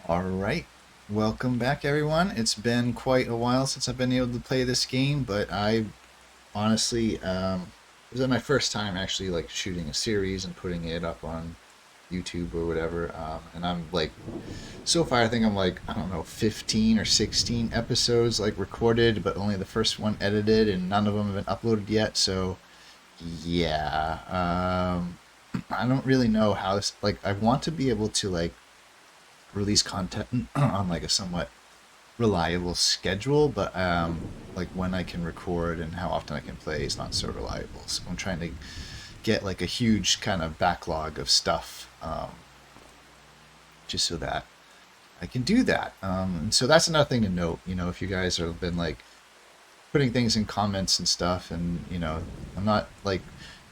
All right. Welcome back, everyone. It's been quite a while since I've been able to play this game, but I honestly, this is my first time actually like shooting a series and putting it up on YouTube or whatever. And I'm like, so far, I think I'm like, I don't know, 15 or 16 episodes like recorded, but only the first one edited, and none of them have been uploaded yet. So, yeah, I don't really know how this, like, I want to be able to like release content on like a somewhat reliable schedule, but like when I can record and how often I can play is not so reliable. So I'm trying to get like a huge kind of backlog of stuff, just so that I can do that. And so that's another thing to note. If you guys have been like putting things in comments and stuff, and I'm not like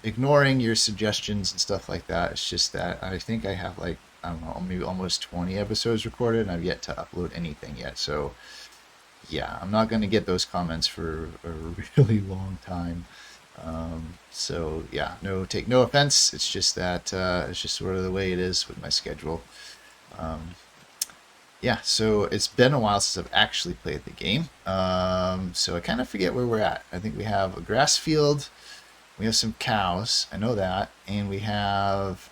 ignoring your suggestions and stuff like that. It's just that I think I have like, I don't know, maybe almost 20 episodes recorded, and I've yet to upload anything yet. So yeah, I'm not going to get those comments for a really long time. So yeah, take no offense. It's just that it's just sort of the way it is with my schedule. Um, yeah, so it's been a while since I've actually played the game. So I kind of forget where we're at. I think we have a grass field, we have some cows, I know that, and we have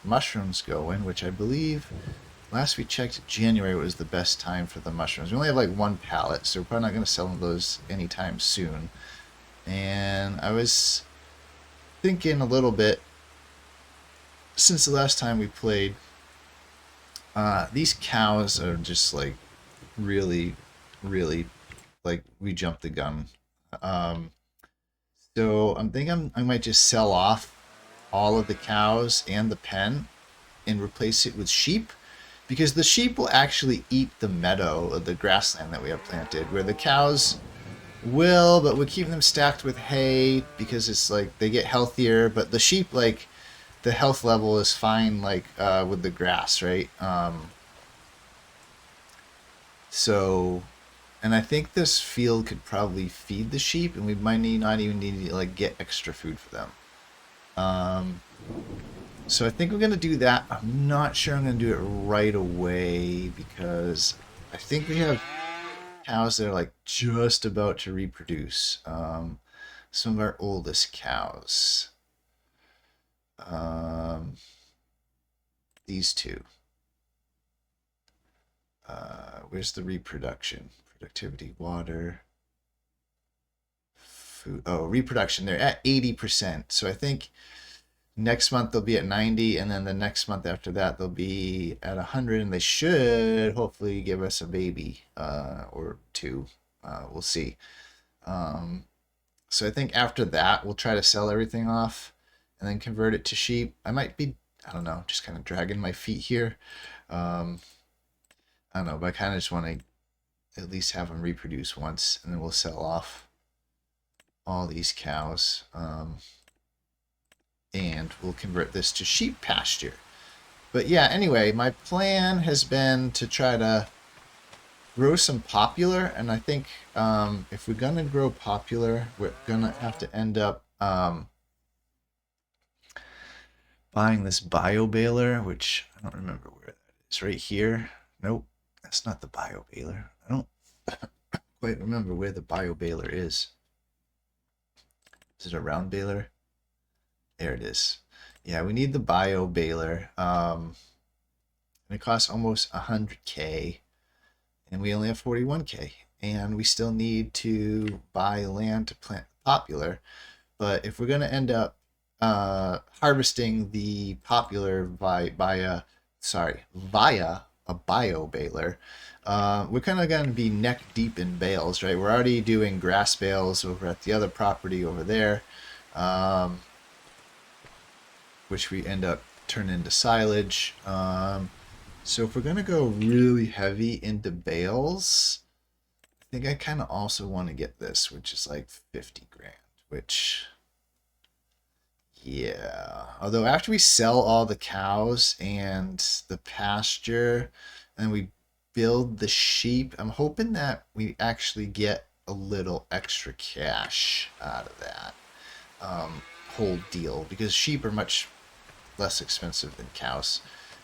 mushrooms going, which I believe last we checked, January was the best time for the mushrooms. We only have like one pallet, so we're probably not going to sell those anytime soon. And I was thinking a little bit since the last time we played. These cows are just like really, really like we jumped the gun. Um, so I'm thinking I might just sell off all of the cows and the pen and replace it with sheep, because the sheep will actually eat the meadow or the grassland that we have planted, where the cows will, but we keep them stacked with hay because it's like they get healthier. But the sheep, like the health level is fine, like with the grass, right? So, and I think this field could probably feed the sheep, and we might not even need to like get extra food for them. Um, so I think we're gonna do that. I'm not sure I'm gonna do it right away because I think we have cows that are like just about to reproduce. Some of our oldest cows. Um, these two. Where's the reproduction? Productivity, water, food. Oh, reproduction. They're at 80%. So I think next month they'll be at 90, and then the next month after that they'll be at 100, and they should hopefully give us a baby or two. We'll see. Um, so I think after that we'll try to sell everything off and then convert it to sheep. I might be, I don't know, just kind of dragging my feet here. Um, I don't know, but I kind of just want to at least have them reproduce once, and then we'll sell off all these cows, and we'll convert this to sheep pasture. But yeah, anyway, my plan has been to try to grow some popular, and I think if we're gonna grow popular, we're gonna have to end up buying this bio baler, which I don't remember where that is. Right here? Nope, that's not the bio baler. I don't quite remember where the bio baler is. Is it a round baler? There it is. Yeah, we need the bio baler. And it costs almost 100K, and we only have 41K, and we still need to buy land to plant popular. But if we're gonna end up harvesting the popular via a bio baler, we're kind of gonna be neck deep in bales, right? We're already doing grass bales over at the other property over there. Um, which we end up turning into silage. So if we're gonna go really heavy into bales, I think I kind of also want to get this, which is like 50 grand. Which, yeah. Although after we sell all the cows and the pasture, and we build the sheep, I'm hoping that we actually get a little extra cash out of that whole deal, because sheep are much less expensive than cows.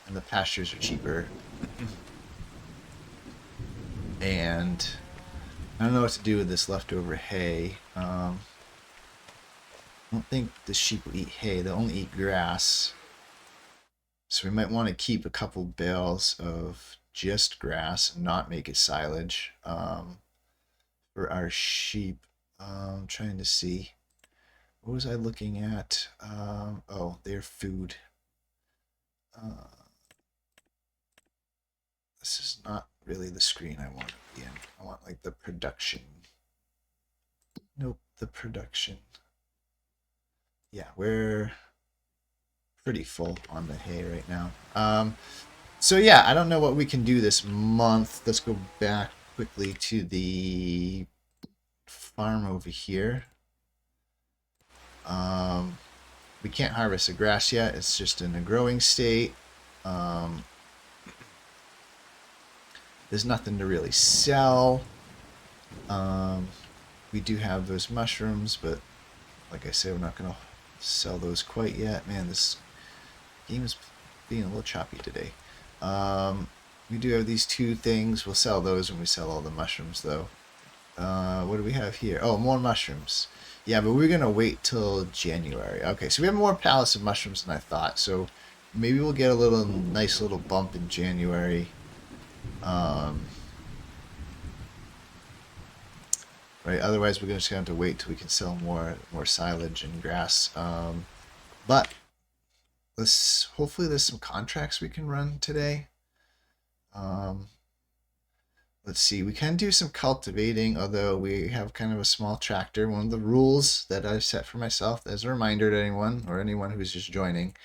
and the pastures are cheaper. And I don't know what to do with this leftover hay. I don't think the sheep will eat hay. They'll only eat grass. So we might want to keep a couple bales of just grass and not make it silage for our sheep. I'm trying to see. What was I looking at? Oh, their food. This is not really the screen I want to be in. I want like the production. Nope, the production. Yeah, we're pretty full on the hay right now. So yeah, I don't know what we can do this month. Let's go back quickly to the farm over here. We can't harvest the grass yet. It's just in a growing state. There's nothing to really sell. We do have those mushrooms, but like I said, we're not going to sell those quite yet. Man, this game is being a little choppy today. We do have these two things. We'll sell those when we sell all the mushrooms, though. What do we have here? Oh, more mushrooms. Yeah, but we're going to wait till January. Okay, so we have more pallets of mushrooms than I thought. So maybe we'll get a nice little bump in January. Right, otherwise we're just going to have to wait till we can sell more silage and grass. But hopefully there's some contracts we can run today. Let's see, we can do some cultivating, although we have kind of a small tractor. One of the rules that I've set for myself as a reminder to anyone, or anyone who's just joining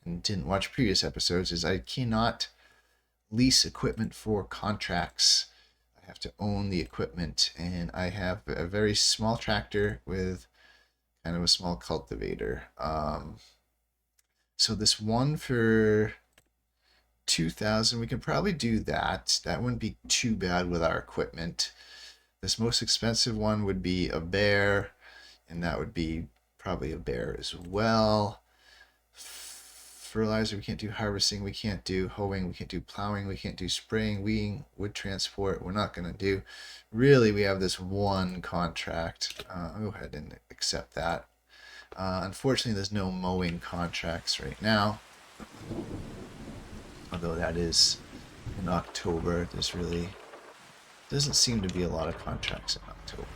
and didn't watch previous episodes, is I cannot lease equipment for contracts. I have to own the equipment, and I have a very small tractor with kind of a small cultivator. So this one for 2,000, we can probably do that. That wouldn't be too bad with our equipment. This most expensive one would be a bear, and that would be probably a bear as well. Fertilizer, we can't do harvesting, we can't do hoeing, we can't do plowing, we can't do spraying, weeding, wood transport, we're not going to do. Really, we have this one contract. I'll go ahead and accept that. Unfortunately, there's no mowing contracts right now. Although that is in October, there's really doesn't seem to be a lot of contracts in October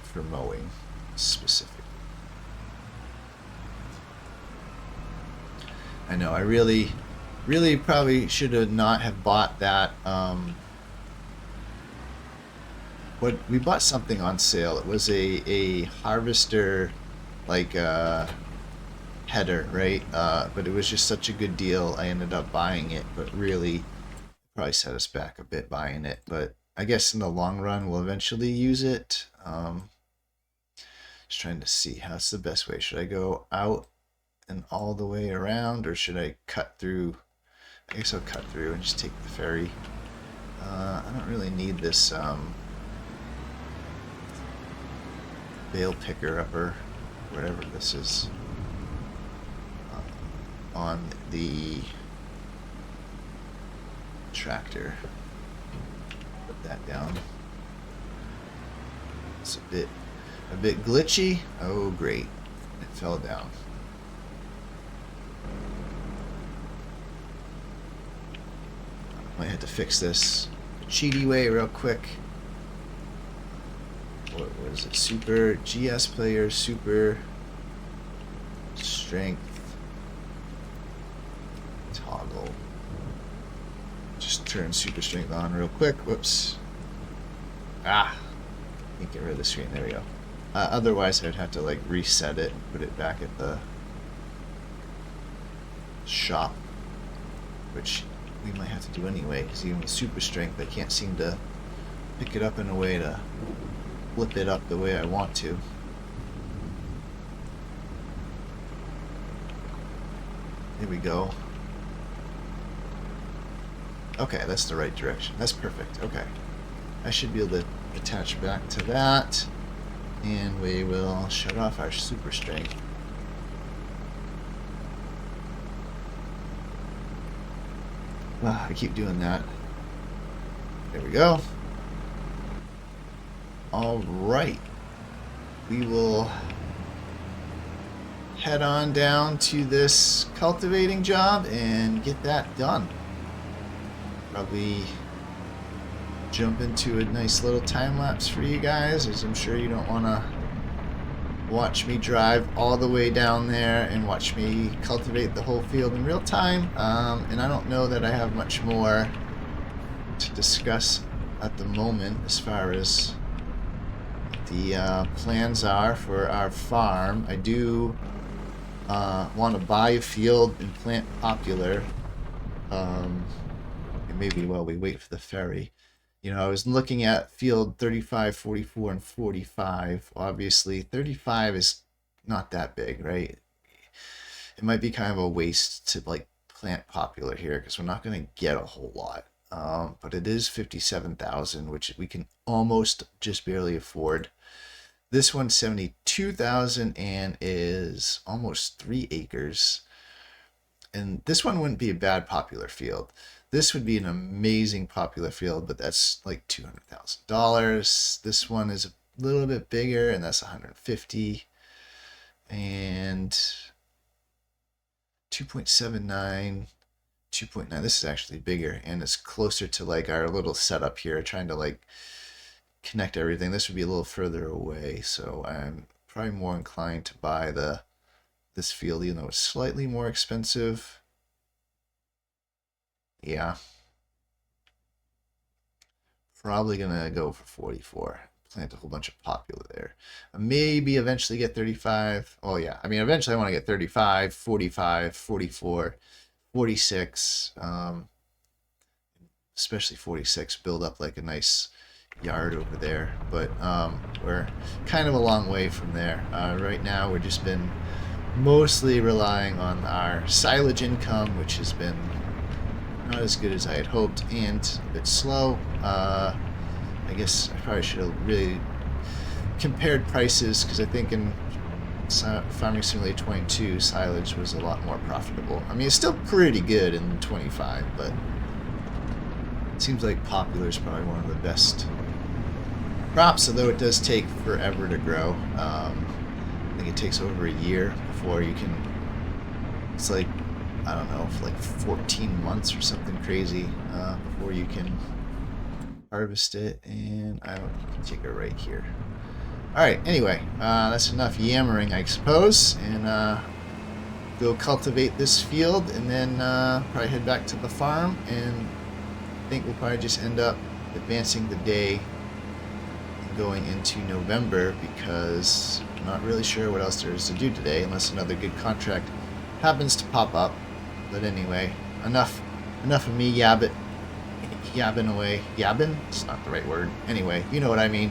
for mowing specifically. I know I really probably should have not have bought that. What we bought something on sale. It was a harvester, like header, right? But it was just such a good deal. I ended up buying it, but really probably set us back a bit buying it. But I guess in the long run, we'll eventually use it. Just trying to see how's the best way. Should I go out and all the way around, or should I cut through? I guess I'll cut through and just take the ferry. I don't really need this bale picker upper, whatever this is, on the tractor. Put that down. It's a bit glitchy. Oh great, it fell down. Might have to fix this the cheaty way real quick. What is it? Super GS player, super strength toggle. Just turn super strength on real quick. Whoops. Can't get rid of the screen. There we go. Otherwise, I'd have to like reset it and put it back at the shop, which we might have to do anyway, because even with super strength, I can't seem to pick it up in a way to flip it up the way I want to. Here we go. Okay, that's the right direction. That's perfect. Okay. I should be able to attach back to that, and we will shut off our super strength. I keep doing that. There we go. All right. We will head on down to this cultivating job and get that done. Probably jump into a nice little time lapse for you guys, as I'm sure you don't want to watch me drive all the way down there and watch me cultivate the whole field in real time. And I don't know that I have much more to discuss at the moment as far as the plans are for our farm. I do want to buy a field and plant popular. And maybe while we wait for the ferry. You know, I was looking at field 35, 44, and 45. Obviously, 35 is not that big, right? It might be kind of a waste to like plant popular here because we're not going to get a whole lot. But it is 57,000, which we can almost just barely afford. This one's 72,000 and is almost 3 acres. And this one wouldn't be a bad popular field. This would be an amazing popular field, but that's like $200,000. This one is a little bit bigger, and that's 150. And 2.79, 2.9. This is actually bigger, and it's closer to like our little setup here, trying to like connect everything. This would be a little further away, so I'm probably more inclined to buy this field, even though it's slightly more expensive. Yeah. Probably gonna go for 44. Plant a whole bunch of popular there. Maybe eventually get 35. Oh yeah, I mean eventually I want to get 35, 45, 44, 46. Especially 46. Build up like a nice yard over there. But we're kind of a long way from there. Right now we've just been mostly relying on our silage income, which has been not as good as I had hoped and a bit slow. I guess I probably should have really compared prices, because I think in Farming Simulator 22 silage was a lot more profitable. I mean, it's still pretty good in 25, but it seems like popular is probably one of the best crops, although it does take forever to grow. I think it takes over a year before you can. It's like, I don't know, for like 14 months or something crazy before you can harvest it. And I don't, you can take it right here. Alright, anyway, that's enough yammering, I suppose, and go cultivate this field, and then probably head back to the farm, and I think we'll probably just end up advancing the day and going into November, because I'm not really sure what else there is to do today, unless another good contract happens to pop up. But anyway, enough of me yabbing away. Yabbing? It's not the right word. Anyway, you know what I mean.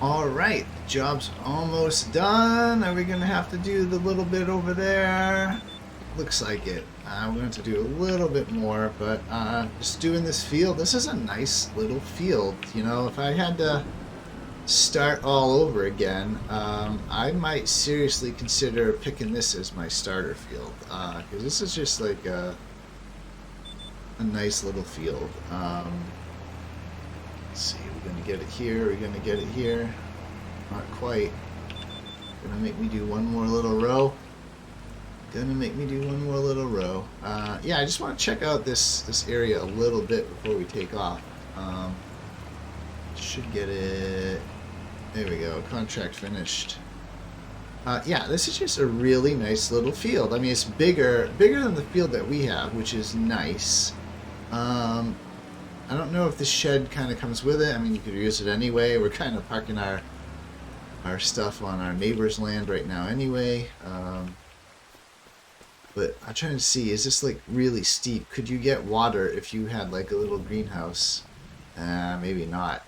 All right, job's almost done. Are we gonna have to do the little bit over there? Looks like it. I'm going to do a little bit more, but just doing this field. This is a nice little field. You know, if I had to start all over again, I might seriously consider picking this as my starter field, because this is just like a nice little field. Let's see, we're going to get it here, we're going to get it here. Not quite. Gonna make me do one more little row. Gonna make me do one more little row. Yeah, I just want to check out this area a little bit before we take off. Should get it. There we go. Contract finished. Yeah, this is just a really nice little field. I mean, it's bigger than the field that we have, which is nice. I don't know if the shed kind of comes with it. I mean, you could use it anyway. We're kind of parking our stuff on our neighbor's land right now anyway. But I'm trying to see, is this like really steep? Could you get water if you had like a little greenhouse? Maybe not.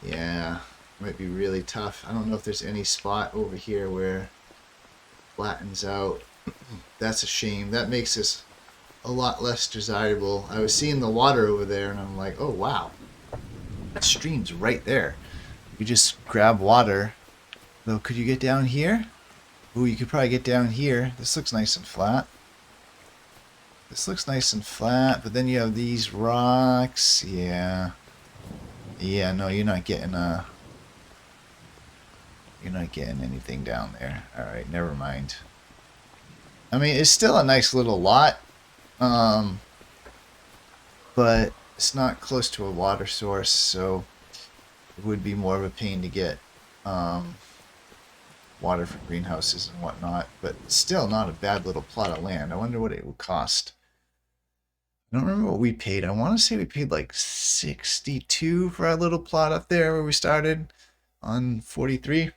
Yeah, might be really tough. I don't know if there's any spot over here where it flattens out. That's a shame. That makes this a lot less desirable. I was seeing the water over there and I'm like, oh wow, that stream's right there. You just grab water. Though, could you get down here? Ooh, you could probably get down here. This looks nice and flat. This looks nice and flat, but then you have these rocks. Yeah. Yeah, no, you're not getting anything down there. Alright, never mind. I mean, it's still a nice little lot. But it's not close to a water source, so it would be more of a pain to get water for greenhouses and whatnot, but still not a bad little plot of land. I wonder what it would cost. I don't remember what we paid. I want to say we paid like 62 for our little plot up there where we started on 43.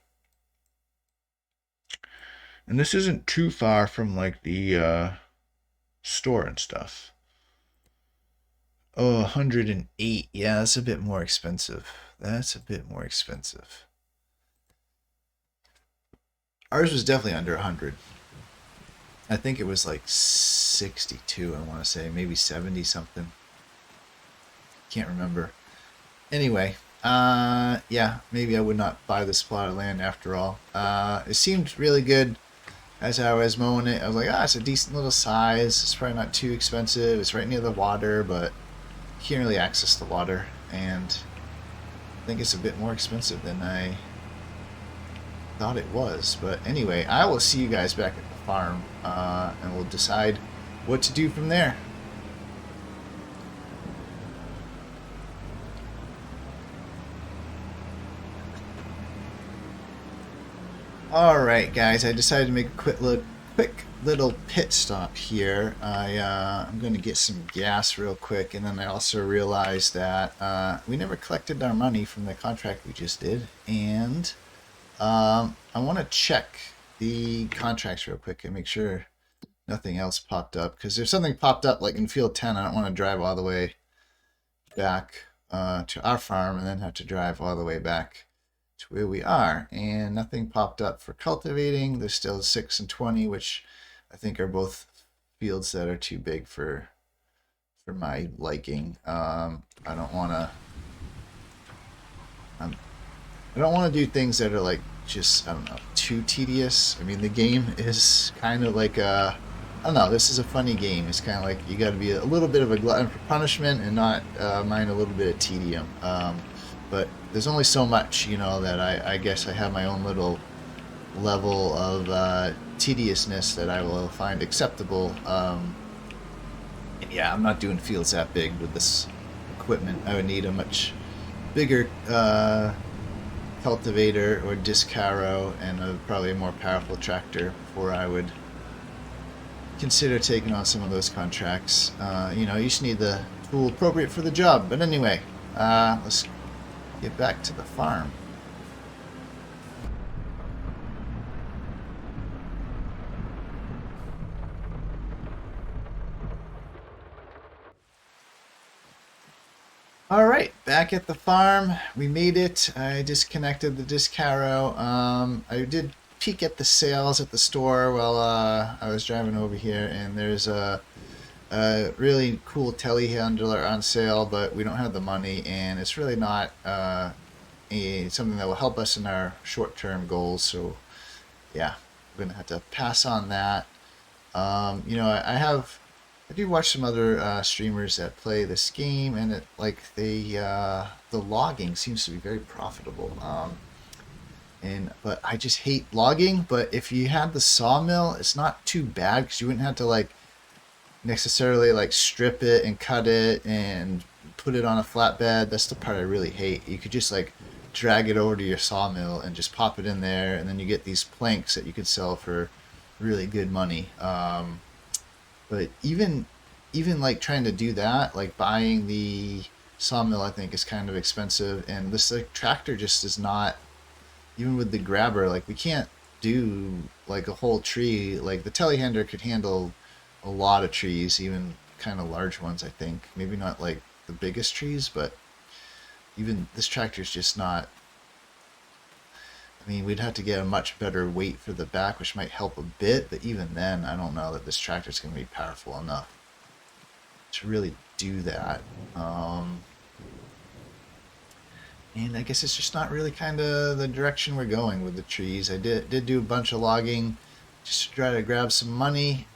And this isn't too far from like the store and stuff. Oh, 108. Yeah, that's a bit more expensive. That's a bit more expensive. Ours was definitely under 100. I think it was like 62, I want to say. Maybe 70 something. Can't remember. Anyway, yeah, maybe I would not buy this plot of land after all. It seemed really good as I was mowing it. I was like, it's a decent little size. It's probably not too expensive. It's right near the water, but you can't really access the water. And I think it's a bit more expensive than I thought it was. But anyway, I will see you guys back at the farm, and we'll decide what to do from there. Alright guys, I decided to make a quick little pit stop here. I'm going to get some gas real quick, and then I also realized that we never collected our money from the contract we just did, and I want to check the contracts real quick and make sure nothing else popped up, because if something popped up like in field 10, I don't want to drive all the way back to our farm and then have to drive all the way back to where we are. And nothing popped up for cultivating. There's still 6 and 20, which I think are both fields that are too big for my liking. I don't want to do things that are like just, I don't know, too tedious. I mean, the game is kind of like I don't know, this is a funny game. It's kind of like you got to be a little bit of a glutton for punishment and not mind a little bit of tedium. But there's only so much, you know, that I guess I have my own little level of tediousness that I will find acceptable. And yeah, I'm not doing fields that big with this equipment. I would need a much bigger cultivator or disc harrow and probably a more powerful tractor before I would consider taking on some of those contracts. You know, you just need the tool appropriate for the job. But anyway, let's get back to the farm. All right, back at the farm. We made it. I disconnected the disc harrow. I did peek at the sales at the store while I was driving over here, and there's a really cool telehandler on sale, but we don't have the money, and it's really not something that will help us in our short-term goals. So yeah, we're gonna have to pass on that. I do watch some other streamers that play this game, and the logging seems to be very profitable. But I just hate logging. But if you had the sawmill, it's not too bad because you wouldn't have to like necessarily like strip it and cut it and put it on a flatbed. That's the part I really hate. You could just like drag it over to your sawmill and just pop it in there, and then you get these planks that you could sell for really good money. But even like trying to do that, like buying the sawmill, I think is kind of expensive, and this like tractor just is not. Even with the grabber, like we can't do like a whole tree. Like the telehandler could handle a lot of trees, even kind of large ones. I think maybe not like the biggest trees, but even this tractor is just not. I mean, we'd have to get a much better weight for the back, which might help a bit, but even then, I don't know that this tractor is going to be powerful enough to really do that. And I guess it's just not really kind of the direction we're going with the trees. I did do a bunch of logging just to try to grab some money.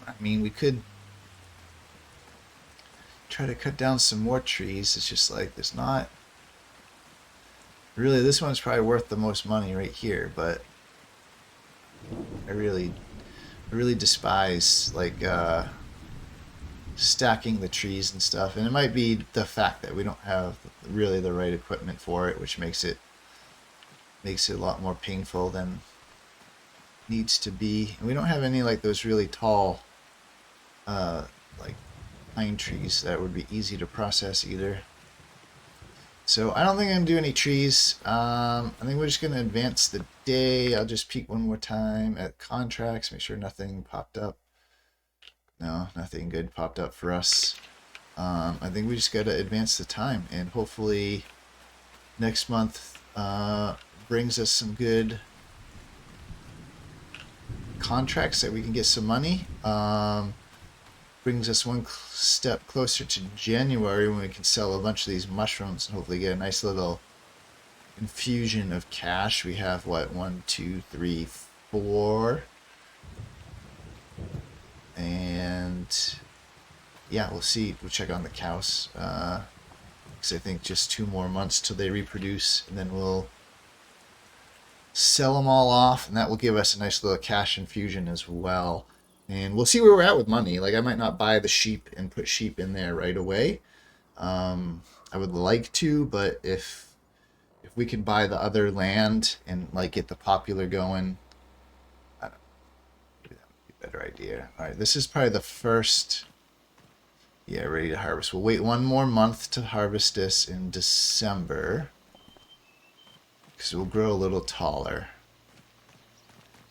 I mean, we could try to cut down some more trees. It's just like there's not really. This one's probably worth the most money right here, but I really despise like stacking the trees and stuff. And it might be the fact that we don't have really the right equipment for it, which makes it a lot more painful than it needs to be. And we don't have any like those really tall like pine trees that would be easy to process either. So I don't think I'm gonna do any trees. I think we're just gonna advance the day. I'll just peek one more time at contracts, make sure nothing popped up. No, nothing good popped up for us. I think we just gotta advance the time, and hopefully next month brings us some good contracts that we can get some money. Brings us one step closer to January when we can sell a bunch of these mushrooms and hopefully get a nice little infusion of cash. We have what, 1, 2, 3, 4, and yeah, we'll see. We'll check on the cows because I think just 2 more months till they reproduce, and then we'll sell them all off, and that will give us a nice little cash infusion as well. And we'll see where we're at with money. Like I might not buy the sheep and put sheep in there right away. I would like to, but if we can buy the other land and like get the popular going, I don't know, that would be a better idea. All right, this is probably the first. Yeah, ready to harvest. We'll wait 1 more month to harvest this in December because it will grow a little taller.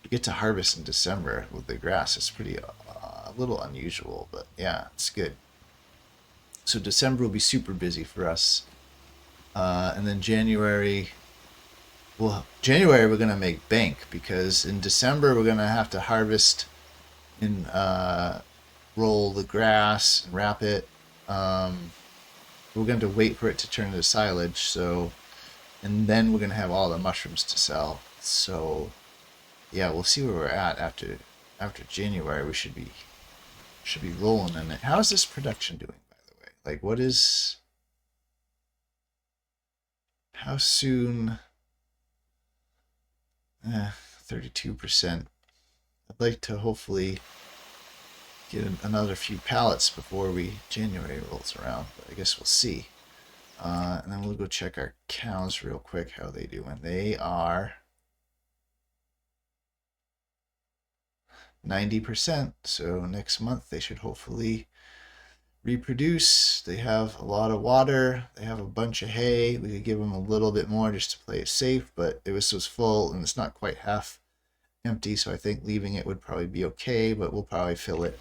You get to harvest in December with the grass. It's pretty a little unusual, but yeah, it's good. So December will be super busy for us, and then January. Well, January we're gonna make bank because in December we're gonna have to harvest and roll the grass and wrap it. We're going to wait for it to turn into silage. So, and then we're gonna have all the mushrooms to sell. So yeah, we'll see where we're at after January. We should be rolling in it. How is this production doing, by the way? Like, how soon? 32%. I'd like to hopefully get another few pallets before January rolls around, but I guess we'll see. And then we'll go check our cows real quick, how they do. And they are 90%. So next month they should hopefully reproduce. They have a lot of water. They have a bunch of hay. We could give them a little bit more just to play it safe, but this was full and it's not quite half empty, so I think leaving it would probably be okay, but we'll probably fill it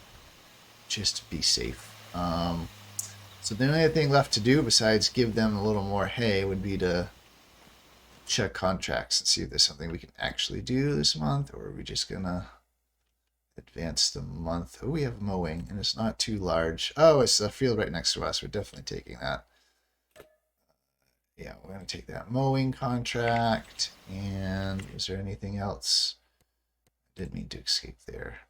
just to be safe. So the only thing left to do besides give them a little more hay would be to check contracts and see if there's something we can actually do this month, or are we just gonna advance the month. Oh, we have mowing, and it's not too large. Oh, it's a field right next to us. We're definitely taking that. Yeah, we're going to take that mowing contract. And is there anything else? I didn't mean to escape there.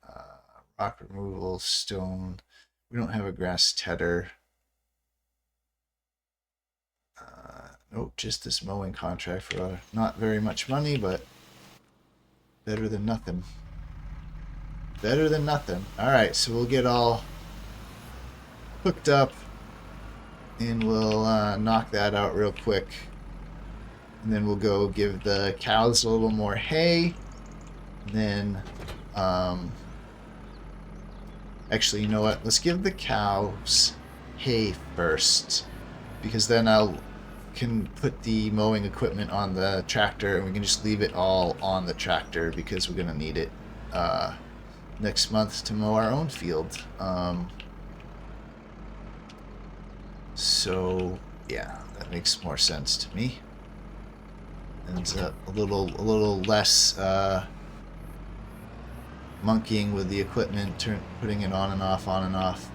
Rock removal, stone. We don't have a grass tedder. Nope, just this mowing contract for not very much money, but better than nothing. Better than nothing. Alright, so we'll get all hooked up, and we'll knock that out real quick. And then we'll go give the cows a little more hay. And then, actually, you know what? Let's give the cows hay first, because then can put the mowing equipment on the tractor, and we can just leave it all on the tractor because we're gonna need it next month to mow our own field. So yeah, that makes more sense to me. Ends up a little less monkeying with the equipment, putting it on and off, on and off.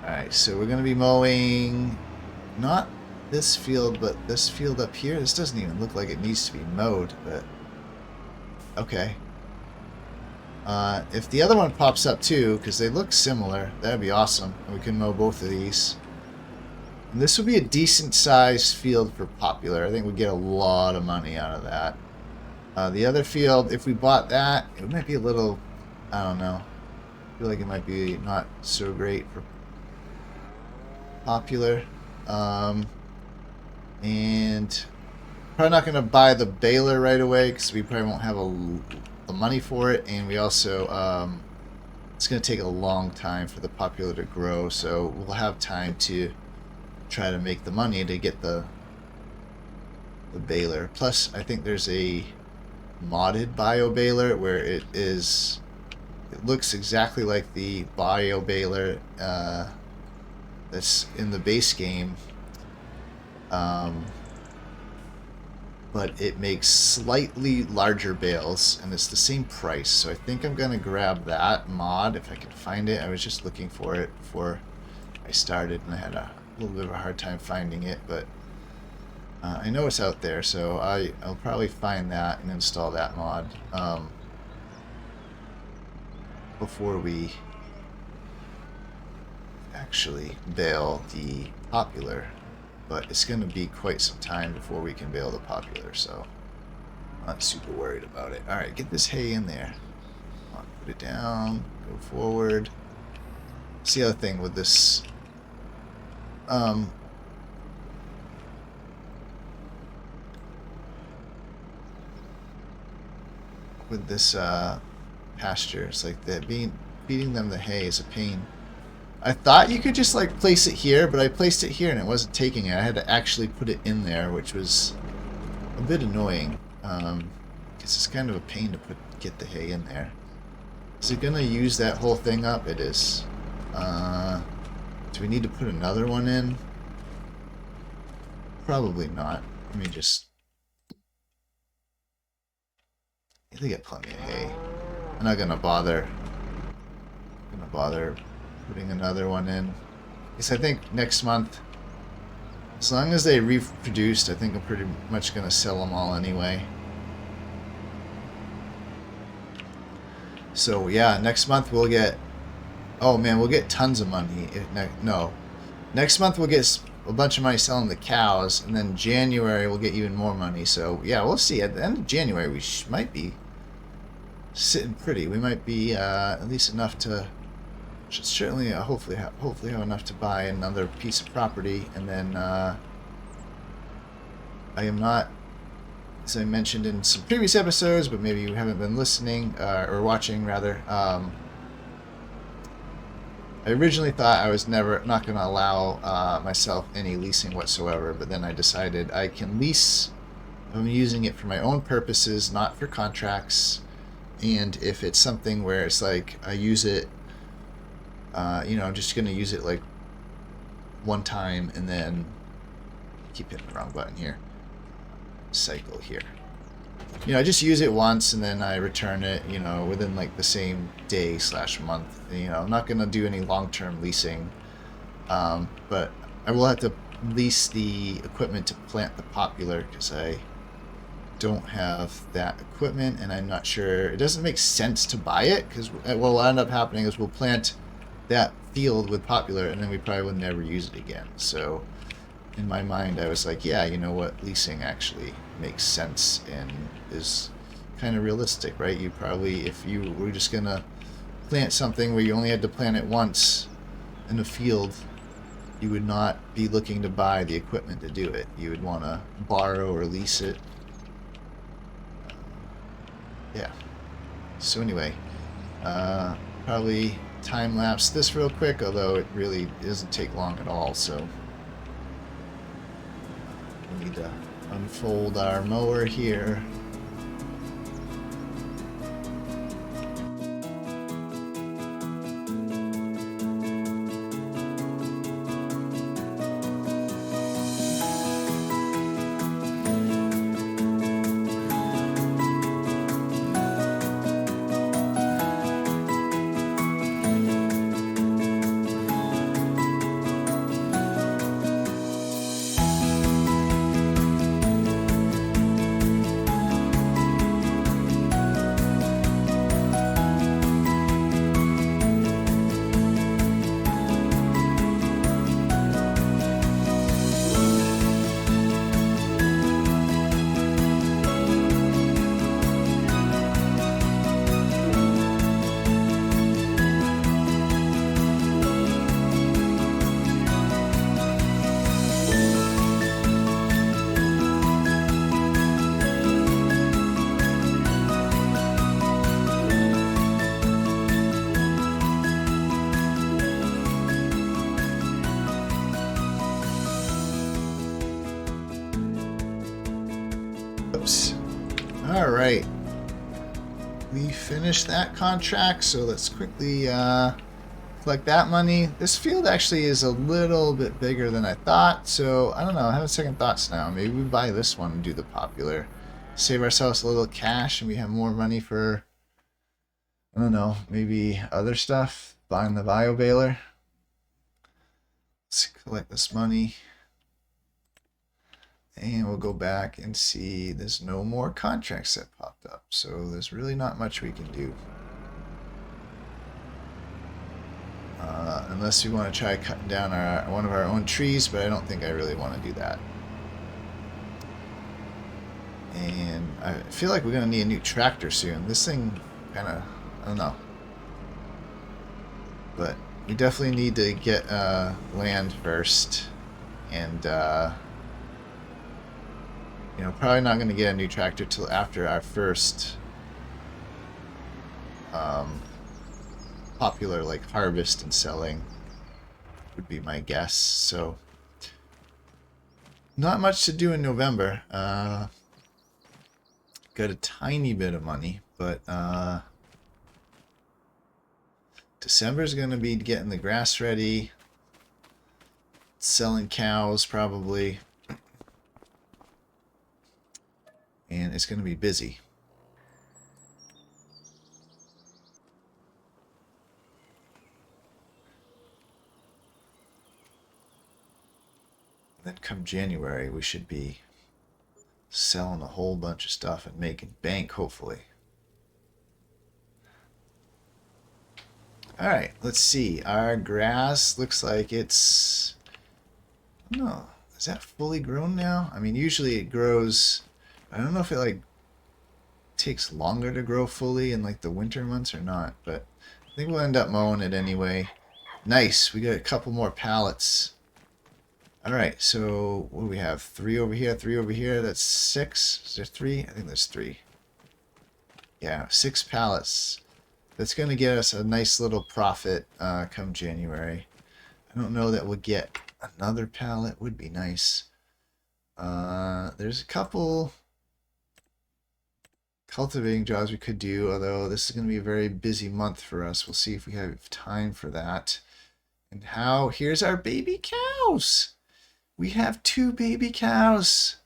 Alright, so we're going to be mowing not this field, but this field up here. This doesn't even look like it needs to be mowed, but okay. If the other one pops up too, because they look similar, that would be awesome. And we can mow both of these. And this would be a decent sized field for popular. I think we'd get a lot of money out of that. The other field, if we bought that, it might be a little, I don't know. I feel like it might be not so great for popular. And probably not going to buy the baler right away because we probably won't have the money for it, and we also it's going to take a long time for the popular to grow, so we'll have time to try to make the money to get the baler. Plus, I think there's a modded bio baler where it looks exactly like the bio baler that's in the base game, but it makes slightly larger bales, and it's the same price. So I think I'm gonna grab that mod if I can find it. I was just looking for it before I started, and I had a little bit of a hard time finding it, but I know it's out there, so I'll probably find that and install that mod before we actually bale the popular. But it's going to be quite some time before we can bale the popular, so I'm not super worried about it. Alright, get this hay in there. Come on, put it down, go forward. See the other thing with this pasture, it's like that feeding them the hay is a pain. I thought you could just like place it here, but I placed it here and it wasn't taking it. I had to actually put it in there, which was a bit annoying. Because it's kind of a pain to get the hay in there. Is it gonna use that whole thing up? It is. Do we need to put another one in? Probably not. Let me just. They get plenty of hay. I'm not gonna bother. Putting another one in. Because I think next month, as long as they reproduced, I think I'm pretty much going to sell them all anyway. So yeah, next month we'll get, oh man, we'll get tons of money. Next month we'll get a bunch of money selling the cows, and then January we'll get even more money. So yeah, we'll see. At the end of January we might be sitting pretty. We might be at least enough to, should certainly hopefully have enough to buy another piece of property. And then I am not, as I mentioned in some previous episodes, but maybe you haven't been listening or watching rather, I originally thought I was not going to allow myself any leasing whatsoever, but then I decided I can lease if I'm using it for my own purposes, not for contracts. And if it's something where it's like I use it You know, I'm just going to use it like one time and then keep hitting the wrong button here. Cycle here. You know, I just use it once and then I return it, you know, within like the same day / month. You know, I'm not going to do any long-term leasing, but I will have to lease the equipment to plant the popular because I don't have that equipment and I'm not sure. It doesn't make sense to buy it because what will end up happening is we'll plant that field with popular and then we probably would never use it again. So in my mind, I was like, yeah, you know what? Leasing actually makes sense and is kind of realistic, right? You probably, if you were just going to plant something where you only had to plant it once in a field, you would not be looking to buy the equipment to do it. You would want to borrow or lease it. Yeah. So anyway, probably time lapse this real quick, although it really doesn't take long at all, so we need to unfold our mower here. Oops. All right. We finished that contract, so let's quickly collect that money. This field actually is a little bit bigger than I thought, so I don't know. I have second thoughts now. Maybe we buy this one and do the popular. Save ourselves a little cash and we have more money for, I don't know, maybe other stuff. Buying the bio baler. Let's collect this money. And we'll go back and see there's no more contracts that popped up. So there's really not much we can do. Unless we want to try cutting down one of our own trees, but I don't think I really want to do that. And I feel like we're going to need a new tractor soon. This thing kind of, I don't know. But we definitely need to get land first. And, you know, probably not going to get a new tractor till after our first popular like harvest and selling would be my guess. So not much to do in November. Got a tiny bit of money, but December's going to be getting the grass ready, selling cows probably, and it's going to be busy. Then come January, we should be selling a whole bunch of stuff and making bank, hopefully. Alright, let's see. Our grass looks like it's... I don't know. Is that fully grown now? I mean, usually it grows... I don't know if it, like, takes longer to grow fully in, like, the winter months or not. But I think we'll end up mowing it anyway. Nice. We got a couple more pallets. Alright, so what do we have? 3 over here, 3 over here. That's 6. Is there 3? I think there's 3. Yeah, 6 pallets. That's going to get us a nice little profit come January. I don't know that we'll get another pallet. Would be nice. There's a couple cultivating jobs we could do, although this is going to be a very busy month for us. We'll see if we have time for that. And how, here's our baby cows. We have 2 baby cows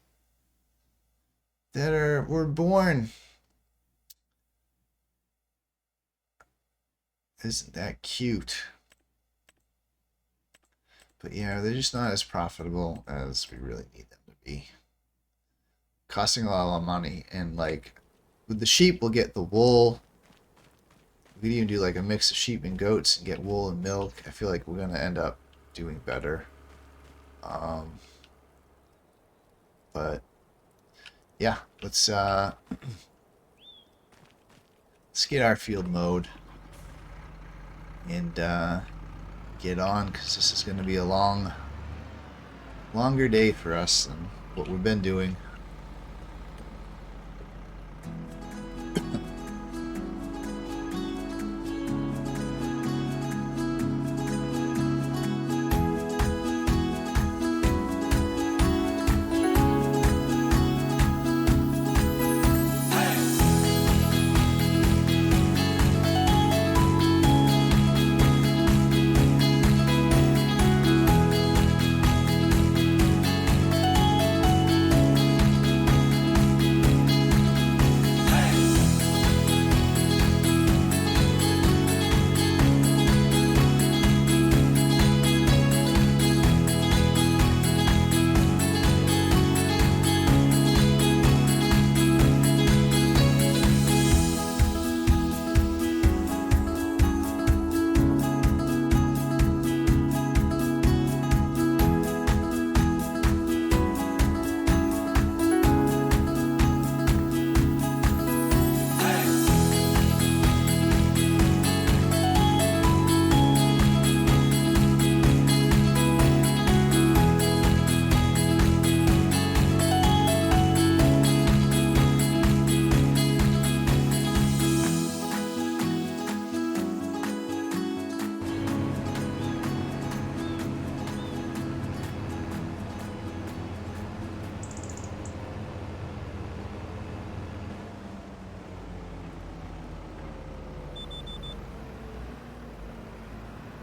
that were born. Isn't that cute? But yeah, they're just not as profitable as we really need them to be. Costing a lot of money, and like with the sheep we'll get the wool. We could even do like a mix of sheep and goats and get wool and milk. I feel like we're gonna end up doing better. But yeah, let's get our field mowed and get on, because this is going to be a longer day for us than what we've been doing.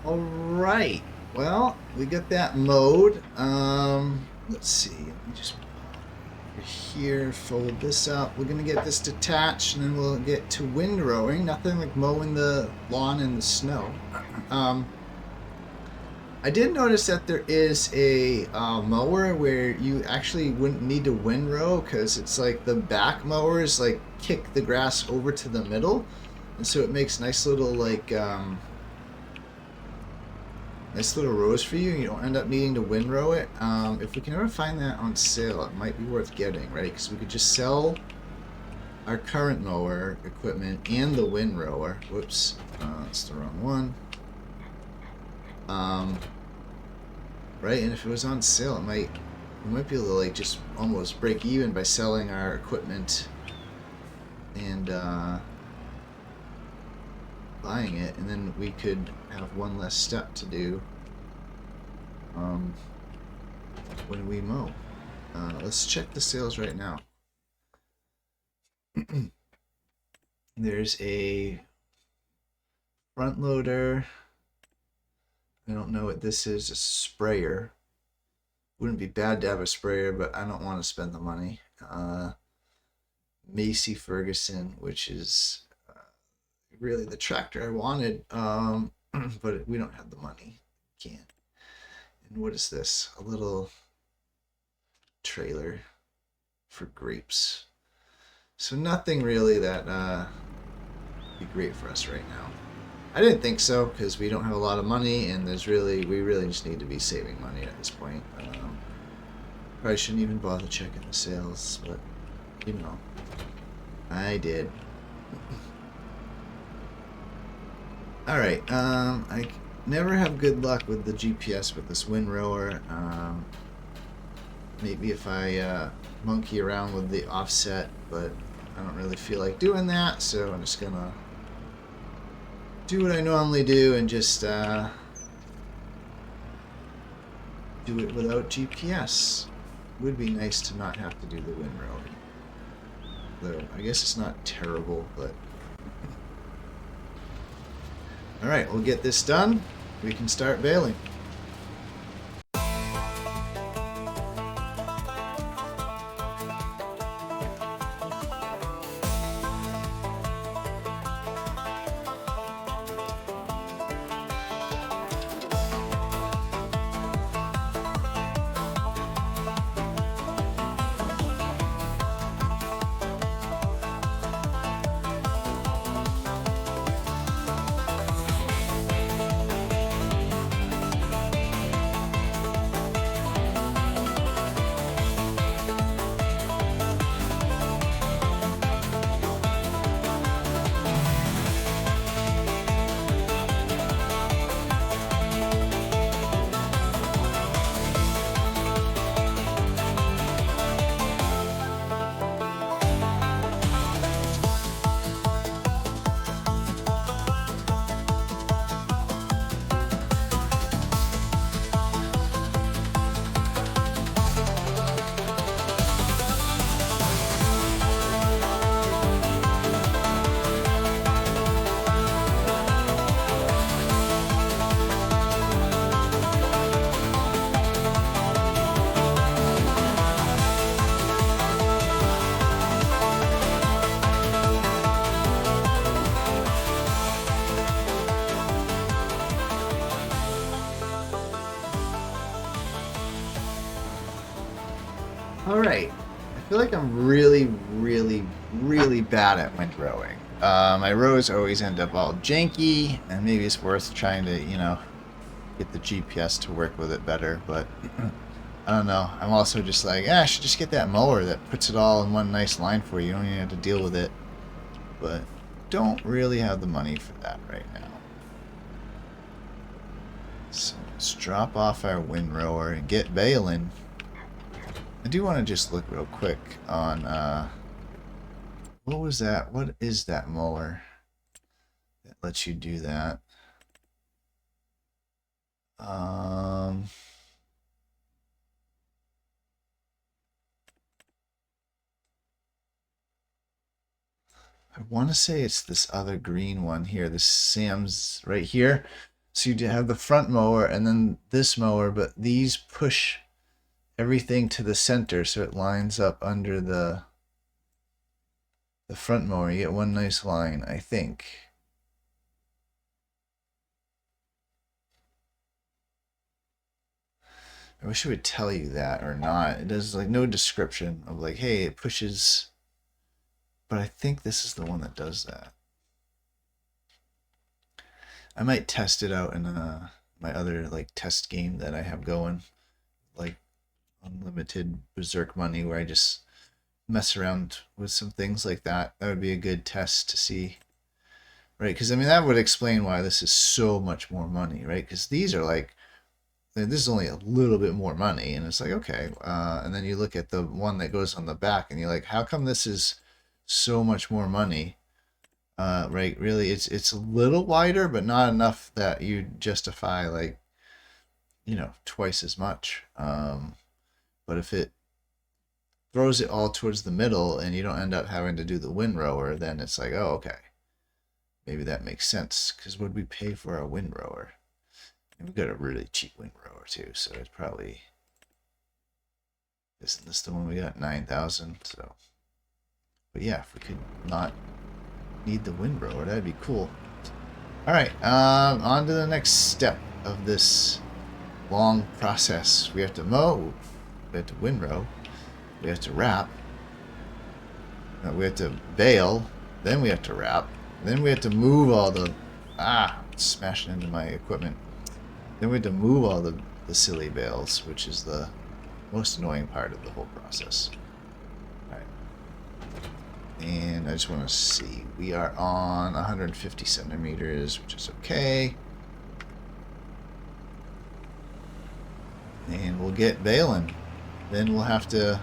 All right. Well, we got that mowed. Let's see. Let me just here, fold this up. We're gonna get this detached, and then we'll get to windrowing. Nothing like mowing the lawn in the snow. I did notice that there is a mower where you actually wouldn't need to windrow, because it's like the back mowers like kick the grass over to the middle, and so it makes nice little like nice little rows for you. You don't end up needing to windrow it. If we can ever find that on sale, it might be worth getting, right? Because we could just sell our current mower equipment and the windrower. Whoops, that's the wrong one. Right, and if it was on sale, we might be able to like just almost break even by selling our equipment and buying it, and then we could have one less step to do when we mow. Let's check the sales right now. There's a front loader. I don't know what this is. A sprayer. Wouldn't be bad to have a sprayer, but I don't want to spend the money. Massey Ferguson, which is really the tractor I wanted, but we don't have the money. Can't. And what is this? A little trailer for grapes. So nothing really that would be great for us right now. I didn't think so, because we don't have a lot of money, and we really just need to be saving money at this point. Probably shouldn't even bother checking the sales, but you know, I did. All right, I never have good luck with the GPS with this windrower. Maybe if I monkey around with the offset, but I don't really feel like doing that, so I'm just gonna do what I normally do and just do it without GPS. Would be nice to not have to do the windrowing. Though I guess it's not terrible, but all right, we'll get this done. We can start baling. All right. I feel like I'm really, really, really bad at windrowing. My rows always end up all janky, and maybe it's worth trying to, get the GPS to work with it better. But I don't know. I'm also just like, I should just get that mower that puts it all in one nice line for you. You don't even have to deal with it. But don't really have the money for that right now. So let's drop off our windrower and get baling. I do want to just look real quick on, what was that? What is that mower that lets you do that? I want to say it's this other green one here, this Sam's right here. So you have the front mower and then this mower, but these push everything to the center so it lines up under the front mower. You get one nice line, I think. I wish it would tell you that or not. It does like no description of like, hey, it pushes, but I think this is the one that does that. I might test it out in my other like test game that I have going, like unlimited berserk money, where I just mess around with some things like that. That would be a good test to see, right? Because I mean that would explain why this is so much more money, right? Because these are like, this is only a little bit more money, and it's like, okay, and then you look at the one that goes on the back and you're like, how come this is so much more money? Right, really, it's a little wider, but not enough that you justify like, twice as much. But if it throws it all towards the middle and you don't end up having to do the windrower, then it's like, oh, okay, maybe that makes sense. Because what would we pay for a windrower? And we got a really cheap windrower too, so it's probably, isn't this the one we got? 9,000. So, but yeah, if we could not need the windrower, that'd be cool. All right, on to the next step of this long process. We have to mow, we have to windrow, we have to wrap, we have to bale, then we have to wrap, then we have to move all the, smashing into my equipment. Then we have to move all the silly bales, which is the most annoying part of the whole process. All right. And I just want to see, we are on 150 centimeters, which is okay. And we'll get baling. Then we'll have to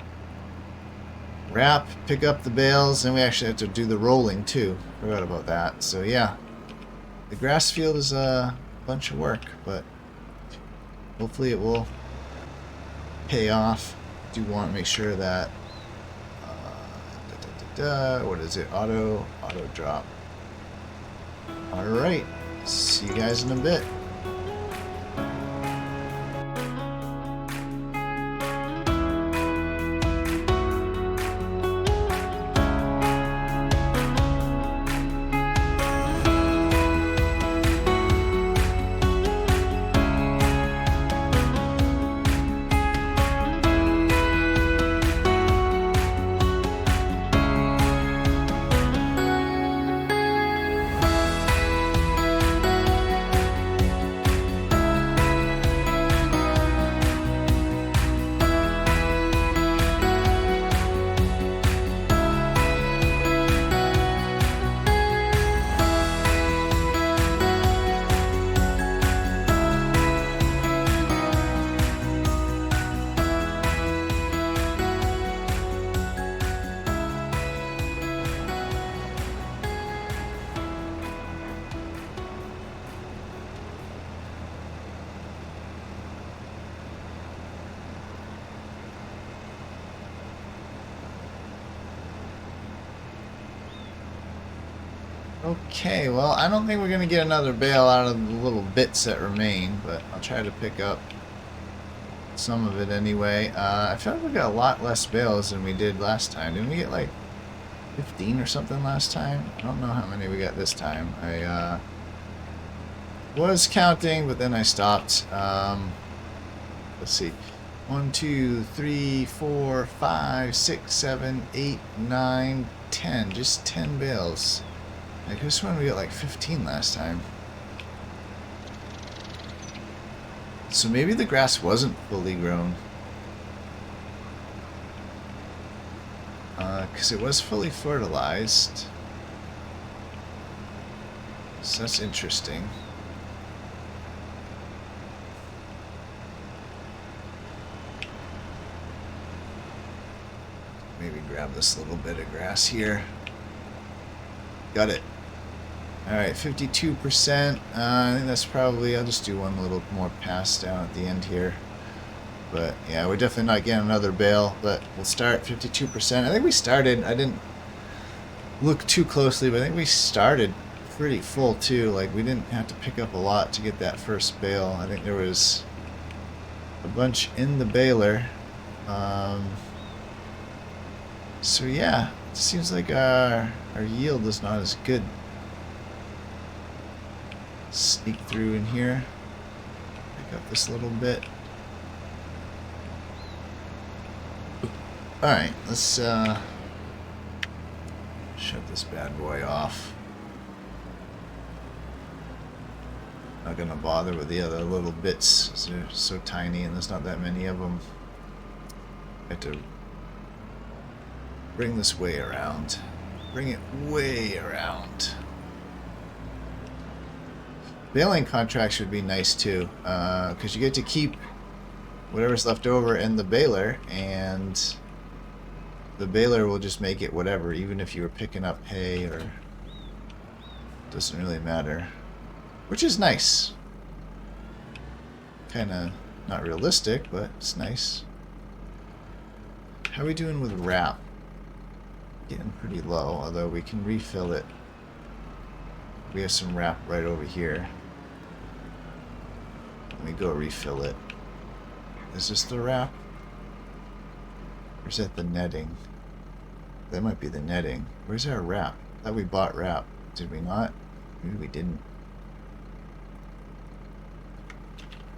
wrap, pick up the bales, and we actually have to do the rolling too. Forgot about that. So yeah, the grass field is a bunch of work, but hopefully it will pay off. Do want to make sure that What is it? Auto drop. All right. See you guys in a bit. Okay, well, I don't think we're going to get another bale out of the little bits that remain, but I'll try to pick up some of it anyway. I feel like we got a lot less bales than we did last time. Didn't we get like 15 or something last time? I don't know how many we got this time. I was counting, but then I stopped. Let's see. 1, 2, 3, 4, 5, 6, 7, 8, 9, 10. Just 10 bales. I could have sworn we got like 15 last time. So maybe the grass wasn't fully grown. Because it was fully fertilized. So that's interesting. Maybe grab this little bit of grass here. Got it. Alright, 52%. I think that's probably, I'll just do one little more pass down at the end here. But yeah, we're definitely not getting another bale, but we'll start 52%. I think we started, I didn't look too closely, but I think we started pretty full too. Like, we didn't have to pick up a lot to get that first bale. I think there was a bunch in the baler. So yeah, it seems like our yield is not as good. Sneak through in here, pick up this little bit. Alright, let's shut this bad boy off. Not gonna bother with the other little bits, 'cause they're so tiny and there's not that many of them. I have to bring this way around. Bring it way around. Baling contracts would be nice too, because you get to keep whatever's left over in the baler, and the baler will just make it whatever, even if you were picking up hay, or doesn't really matter, which is nice. Kind of not realistic, but it's nice. How are we doing with wrap? Getting pretty low, although we can refill it. We have some wrap right over here. Let me go refill it. Is this the wrap? Or is that the netting? That might be the netting. Where's our wrap? I thought we bought wrap. Did we not? Maybe we didn't.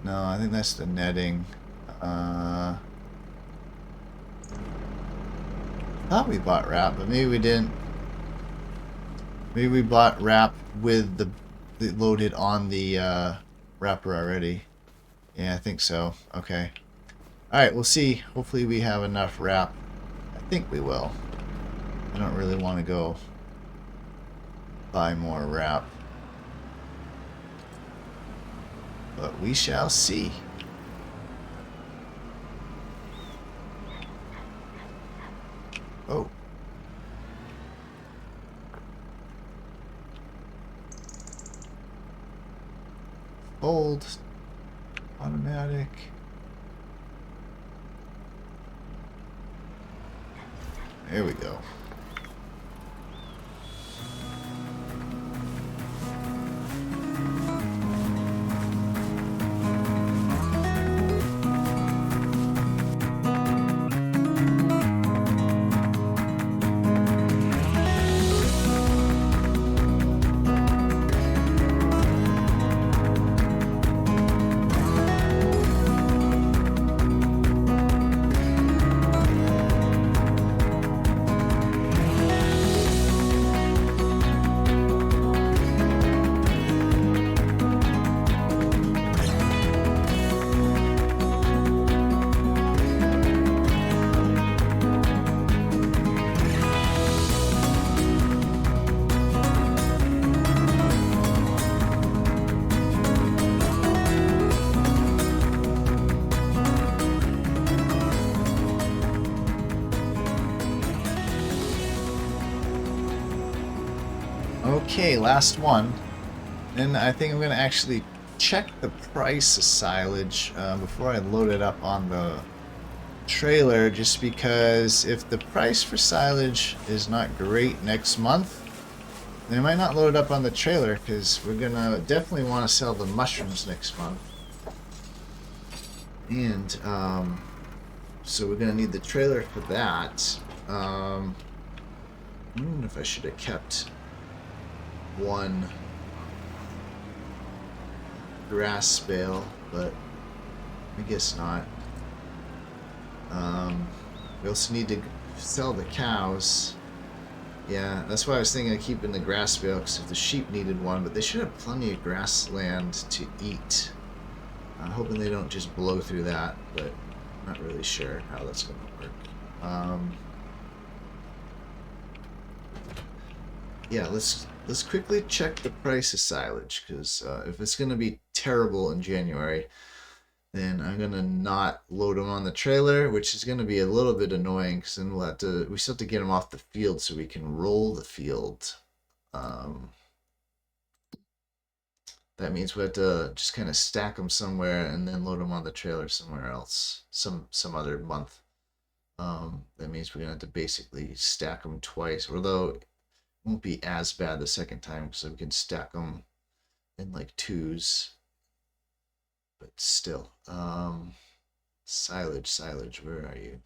No, I think that's the netting. I thought we bought wrap, but maybe we didn't. Maybe we bought wrap with the loaded on the wrapper already. Yeah, I think so. Okay. Alright, we'll see. Hopefully we have enough wrap. I think we will. I don't really want to go buy more wrap. But we shall see. Oh. Fold. Automatic. There we go. Okay, last one. And I think I'm going to actually check the price of silage before I load it up on the trailer, just because if the price for silage is not great next month, then I might not load it up on the trailer, because we're going to definitely want to sell the mushrooms next month. And so we're going to need the trailer for that. I don't know if I should have kept one grass bale, but I guess not. We also need to sell the cows. Yeah, that's why I was thinking of keeping the grass bale, because if the sheep needed one, but they should have plenty of grassland to eat. I'm hoping they don't just blow through that, but I'm not really sure how that's going to work. Yeah, let's quickly check the price of silage, because if it's going to be terrible in January, then I'm going to not load them on the trailer, which is going to be a little bit annoying, because then we still have to get them off the field so we can roll the field. That means we have to just kind of stack them somewhere and then load them on the trailer somewhere else, some other month. That means we're going to have to basically stack them twice, although it won't be as bad the second time, because we can stack them in like twos. But still, silage, where are you?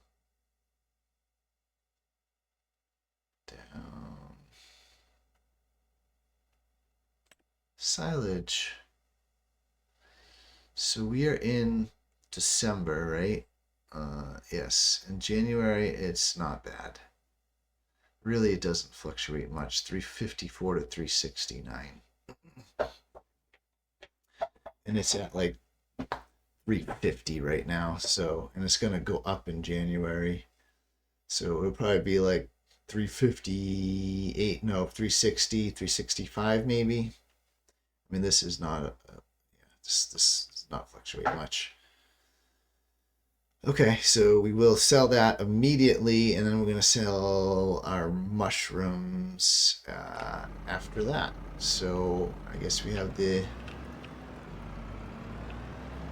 Down. Silage. So we are in December, right? Yes. In January, it's not bad. Really, it doesn't fluctuate much. 354 to 369. And it's at like 350 right now. So, and it's going to go up in January. So it'll probably be like 358, no, 360, 365 maybe. I mean, this is not this does not fluctuate much. Okay, so we will sell that immediately, and then we're going to sell our mushrooms after that. So I guess we have the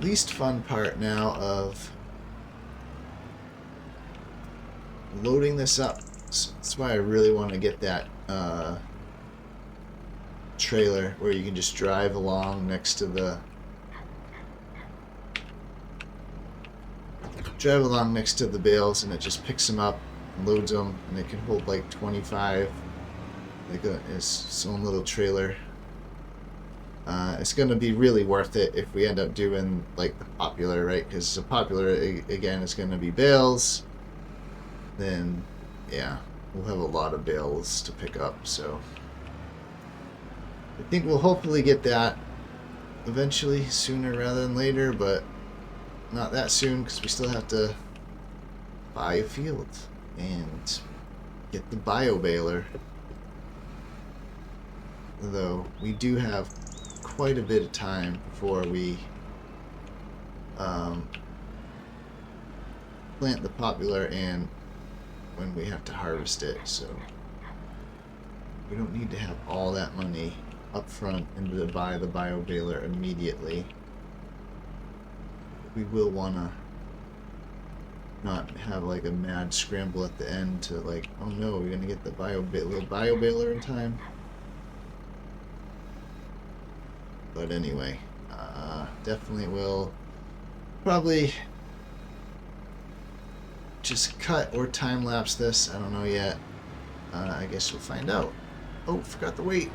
least fun part now of loading this up. So that's why I really want to get that trailer where you can just drive along next to the bales, and it just picks them up and loads them, and it can hold like 25, like its own little trailer. It's going to be really worth it if we end up doing like the popular, right? Because the popular, again, is going to be bales. Then, yeah, we'll have a lot of bales to pick up. So I think we'll hopefully get that eventually, sooner rather than later, but not that soon, because we still have to buy a field and get the bio baler. Though we do have quite a bit of time before we plant the popular and when we have to harvest it, so we don't need to have all that money up front and to buy the bio baler immediately. We will want to not have like a mad scramble at the end to like, oh no, we're gonna get the bio baler in time. But anyway, definitely will probably just cut or time lapse this. I don't know yet. I guess we'll find out. Oh, forgot the weight.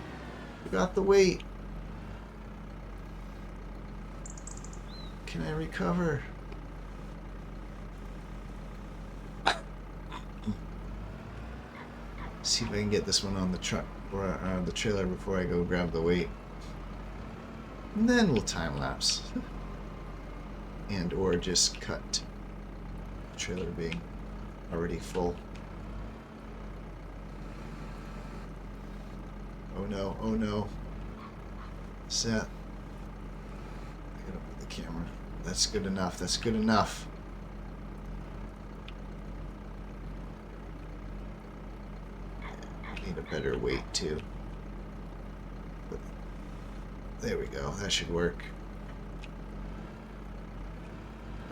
Forgot the weight. Can I recover? See if I can get this one on the truck or the trailer before I go grab the weight. And then we'll time lapse. And or just cut the trailer being already full. Oh no, oh no. Set. I gotta put the camera. That's good enough, that's good enough. Need a better weight too. There we go. That should work.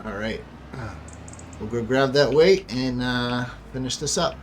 All right. We'll go grab that weight and finish this up.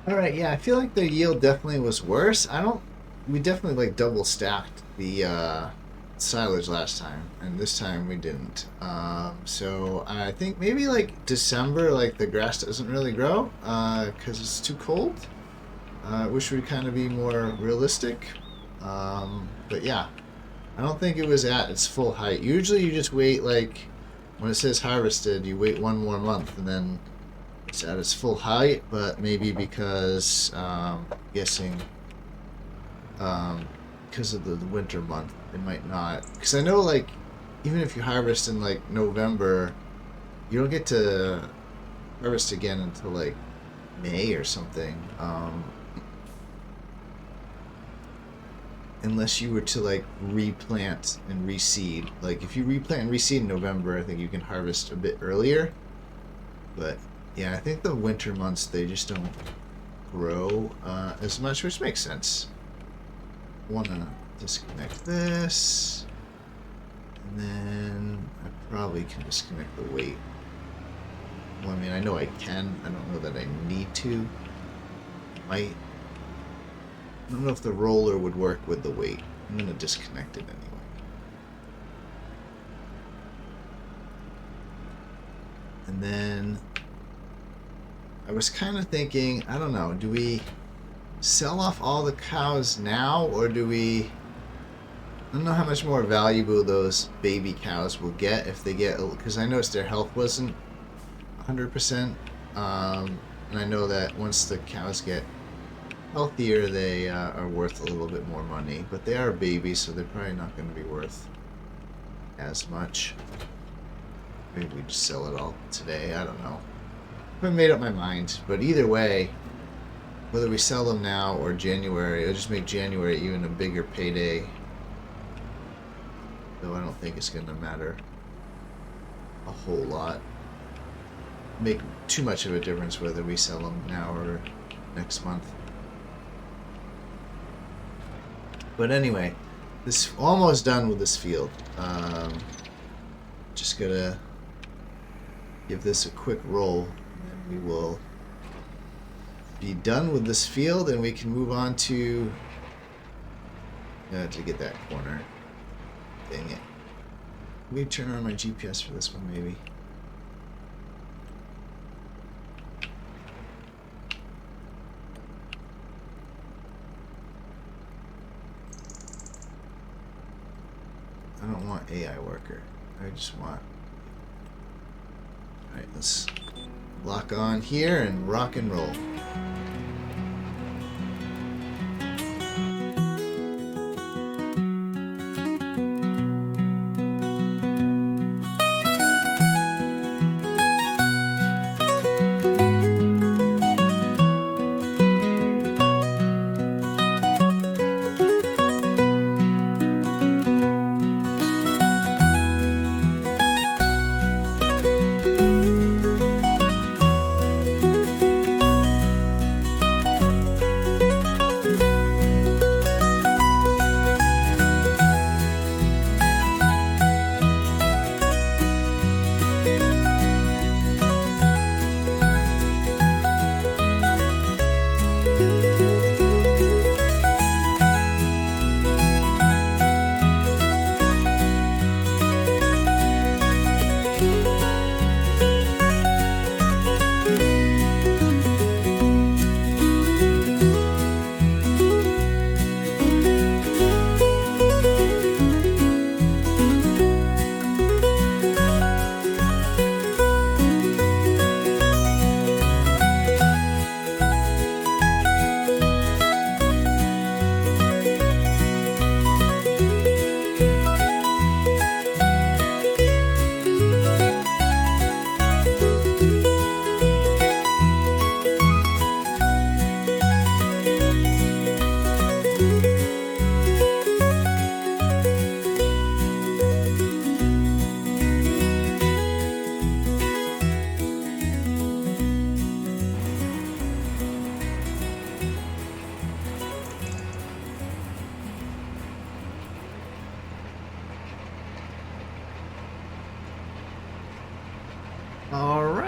All right, yeah, I feel like the yield definitely was worse. I don't. We definitely like double stacked the silage last time, and this time we didn't. So I think maybe like December, like the grass doesn't really grow because it's too cold. I wish we'd kind of be more realistic. But yeah, I don't think it was at its full height. Usually, you just wait like when it says harvested, you wait one more month, and then it's at its full height, but maybe because guessing because of the winter month, it might not. Because I know, like, even if you harvest in like November, you don't get to harvest again until like May or something, unless you were to like replant and reseed. Like if you replant and reseed in November, I think you can harvest a bit earlier. But yeah, I think the winter months they just don't grow as much, which makes sense. Want to disconnect this, and then I probably can disconnect the weight. Well, I mean, I know I can. I don't know that I need to. I don't know if the roller would work with the weight. I'm gonna disconnect it anyway. And then I was kind of thinking, I don't know, do we sell off all the cows now, or do we... I don't know how much more valuable those baby cows will get if they get... Because I noticed their health wasn't 100%. And I know that once the cows get healthier, they are worth a little bit more money. But they are babies, so they're probably not going to be worth as much. Maybe we just sell it all today. I don't know. I haven't made up my mind. But either way, whether we sell them now or January, it'll just make January even a bigger payday. Though I don't think it's going to matter a whole lot. Make too much of a difference whether we sell them now or next month. But anyway, this almost done with this field. Just gotta give this a quick roll, and we will be done with this field, and we can move on to get that corner. Dang it. Let me turn on my GPS for this one, maybe. I don't want AI worker. I just want... Alright, let's lock on here and rock and roll.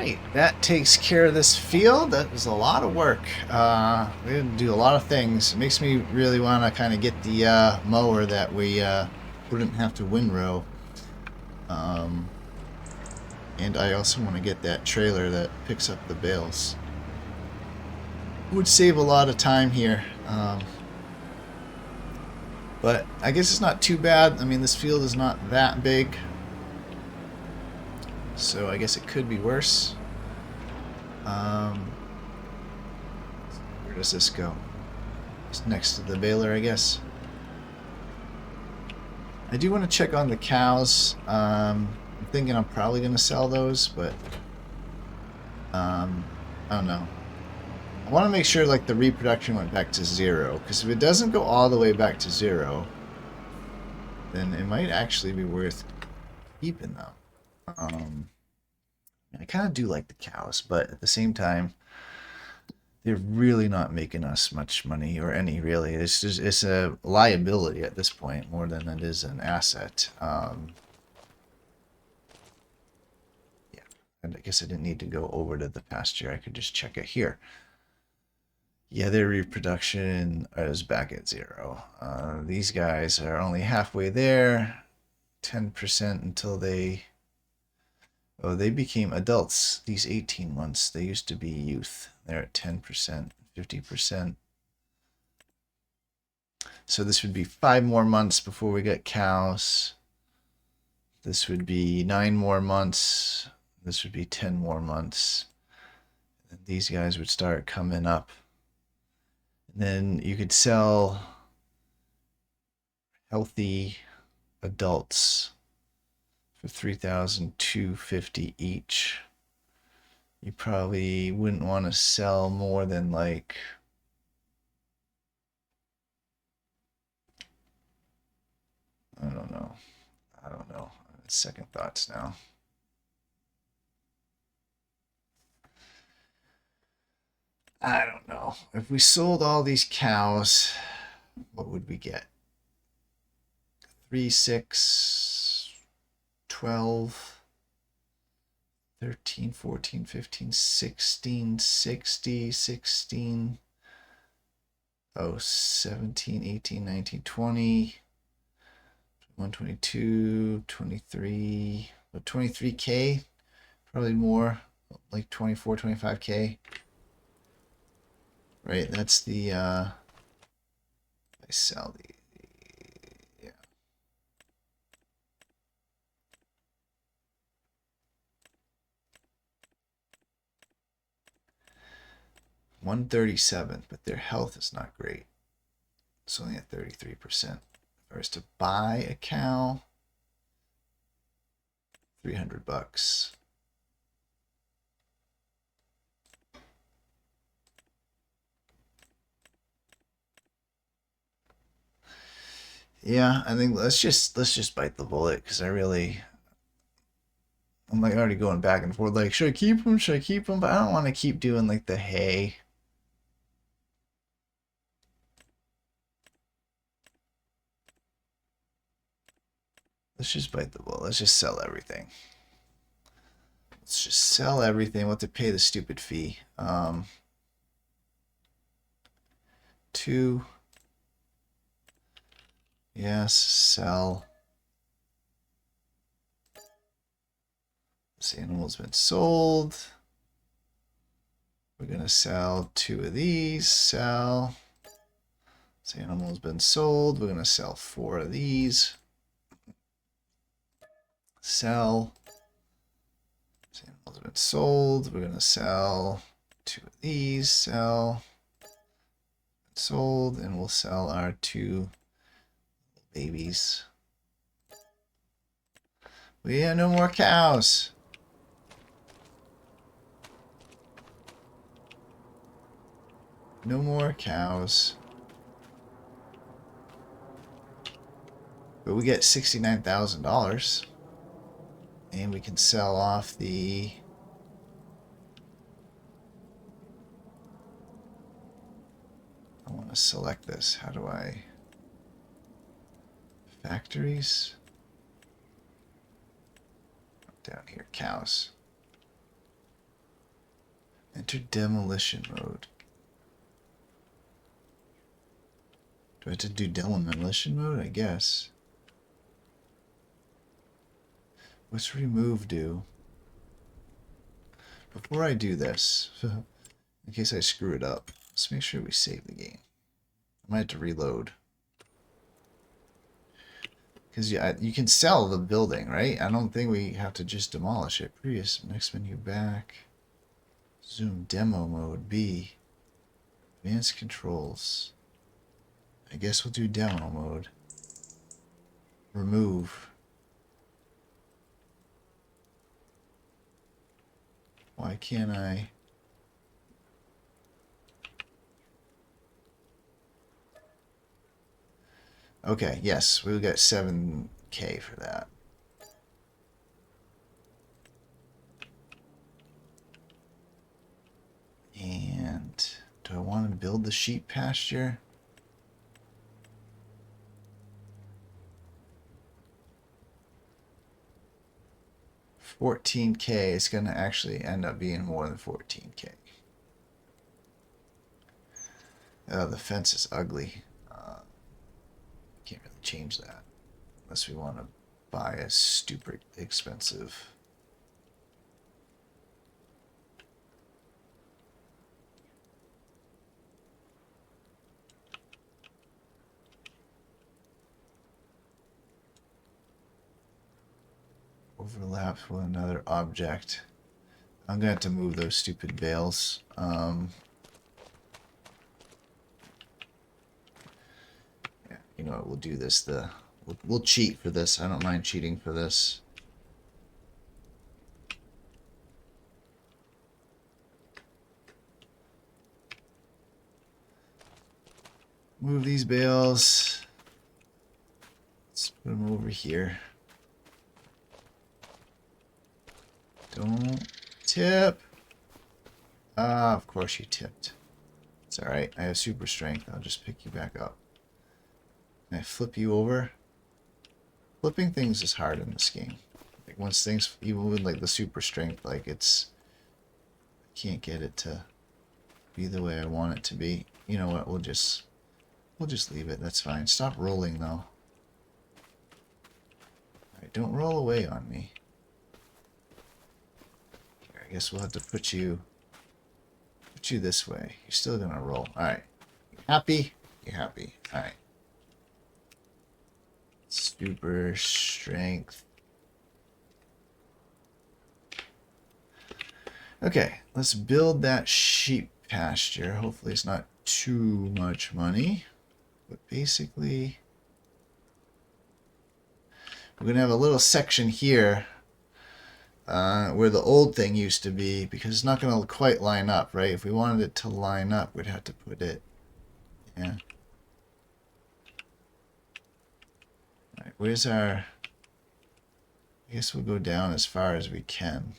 right, that takes care of this field. That was a lot of work. We had to do a lot of things. It makes me really want to kind of get the mower that we wouldn't have to windrow. Um, and I also want to get that trailer that picks up the bales. Would save a lot of time here. But I guess it's not too bad. I mean, this field is not that big. So I guess it could be worse. Where does this go? It's next to the baler, I guess. I do want to check on the cows. I'm thinking I'm probably going to sell those, but I don't know. I want to make sure like the reproduction went back to 0, because if it doesn't go all the way back to 0, then it might actually be worth keeping them. I kind of do like the cows, but at the same time, they're really not making us much money or any really. It's a liability at this point more than it is an asset. Yeah, and I guess I didn't need to go over to the pasture. I could just check it here. Yeah, their reproduction is back at 0. These guys are only halfway there. 10% until they... Oh, they became adults. These 18 months, they used to be youth. They're at 10%, 50%. So this would be 5 more months before we get cows. This would be 9 more months. This would be 10 more months. And these guys would start coming up. And then you could sell healthy adults for $3,250 each. You probably wouldn't want to sell more than like... I don't know. Second thoughts now. I don't know. If we sold all these cows, what would we get? 3, 6, 12, 13, 14, 15, 16, 60, 16, 17, 18, 19, 20, 122, 23, 23K, probably more, like 24, 25K. Right, that's the, I sell the, yeah. 137, but their health is not great. It's only at 33%. If I was to buy a cow, $300. Yeah, I think let's just bite the bullet, because I'm like already going back and forth. Like, should I keep them? Should I keep them? But I don't want to keep doing like the hay. Let's just bite the bullet. Let's just sell everything. Let's just sell everything. We'll have to pay the stupid fee. 2. Yes, sell. This animal's been sold. We're gonna sell 2 of these. Sell. This animal's been sold. We're gonna sell 4 of these. Sell. This animal's been sold. We're gonna sell 2 of these. Sell. Sold, and we'll sell our 2 babies. We have no more cows. No more cows. But we get $69,000. And we can sell off the... I want to select this. How do I... Factories? Down here, cows. Enter demolition mode. Do I have to do demolition mode? I guess. What's remove do? Before I do this, in case I screw it up, let's make sure we save the game. I might have to reload. Because you can sell the building, right? I don't think we have to just demolish it. Previous, next menu back. Zoom demo mode, B. Advanced controls. I guess we'll do demo mode. Remove. Why can't I? Okay, yes, we'll get 7K for that. And do I want to build the sheep pasture? $14K. It's going to actually end up being more than 14K. Oh, the fence is ugly. Can't really change that unless we want to buy a stupid expensive. Overlaps with another object. I'm gonna have to move those stupid bales. Yeah, you know what? We'll do this. We'll cheat for this. I don't mind cheating for this. Move these bales. Let's put them over here. Don't tip. Ah, of course you tipped. It's alright. I have super strength. I'll just pick you back up. Can I flip you over? Flipping things is hard in this game. Like once things, even with like the super strength, like it's, I can't get it to be the way I want it to be. You know what? We'll just leave it. That's fine. Stop rolling though. Alright, don't roll away on me. Here, I guess we'll have to put you this way. You're still gonna roll. Alright. You happy? You're happy. Alright. Super strength. Okay, let's build that sheep pasture. Hopefully it's not too much money. But basically, we're going to have a little section here where the old thing used to be, because it's not going to quite line up, right? If we wanted it to line up, we'd have to put it, yeah. All right, where's our, I guess we'll go down as far as we can.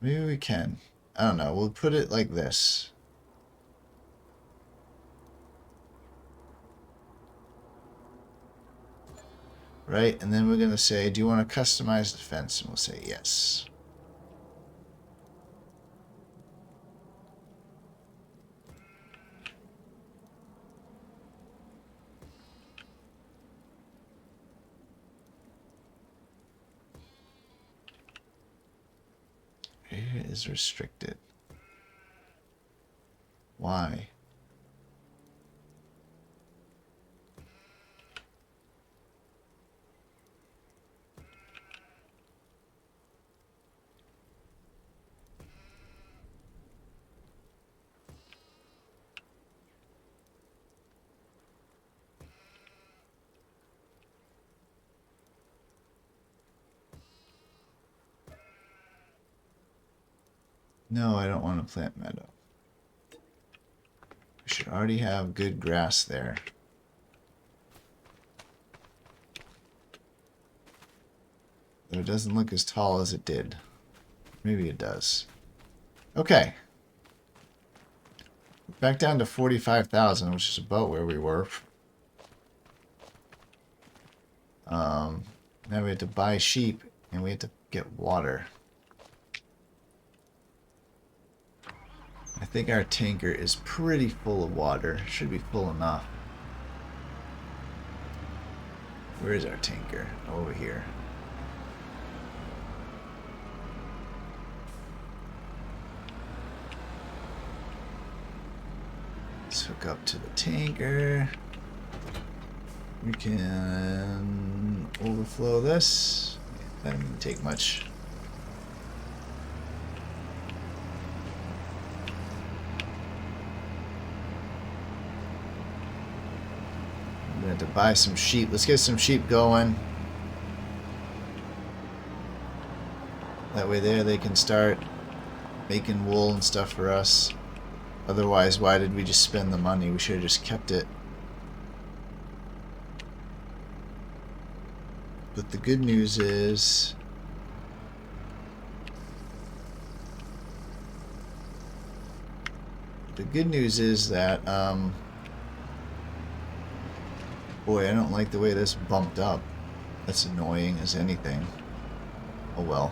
Maybe we can. I don't know. We'll put it like this. Right? And then we're going to say, do you want to customize the fence? And we'll say yes. Area is restricted. Why? No, I don't want to plant meadow. We should already have good grass there. Though it doesn't look as tall as it did. Maybe it does. Okay. Back down to 45,000, which is about where we were. Now we have to buy sheep, and we have to get water. I think our tanker is pretty full of water. Should be full enough. Where is our tanker? Over here. Let's hook up to the tanker. We can overflow this. That didn't take much. I'm gonna have to buy some sheep. Let's get some sheep going. That way there they can start making wool and stuff for us. Otherwise, why did we just spend the money? We should have just kept it. But the good news is that boy, I don't like the way this bumped up. That's annoying as anything. Oh well.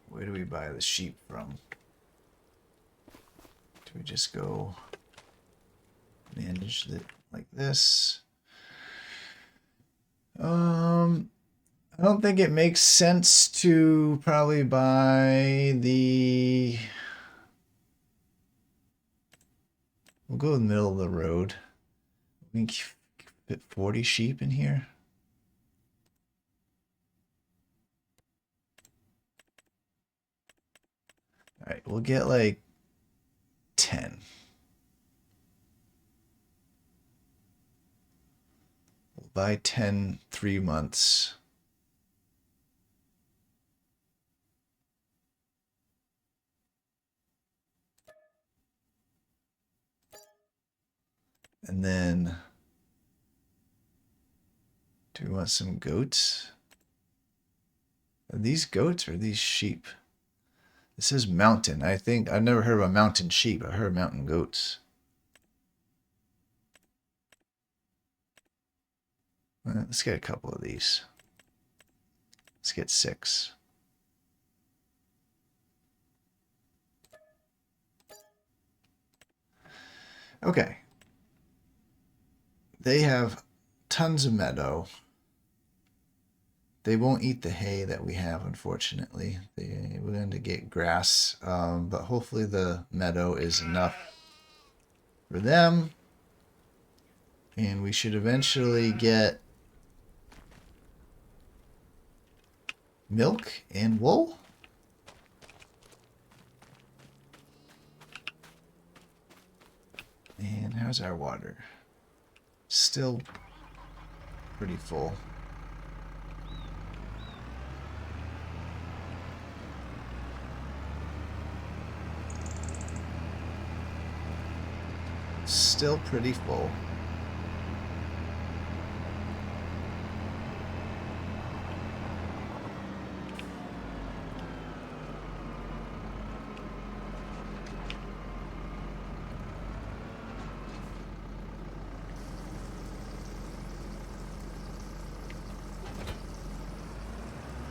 Where do we buy the sheep from? Do we just go manage it like this? I don't think it makes sense to probably buy the... We'll go in the middle of the road. We can fit 40 sheep in here. Alright, we'll get like 10. We'll buy 10 3 months. And then, do we want some goats? Are these goats or are these sheep? This says mountain. I think I've never heard of a mountain sheep. I heard mountain goats. Let's get a couple of these. Let's get 6. Okay. They have tons of meadow. They won't eat the hay that we have, unfortunately. We're going to get grass, but hopefully the meadow is enough for them. And we should eventually get milk and wool. And how's our water? Still pretty full. Still pretty full.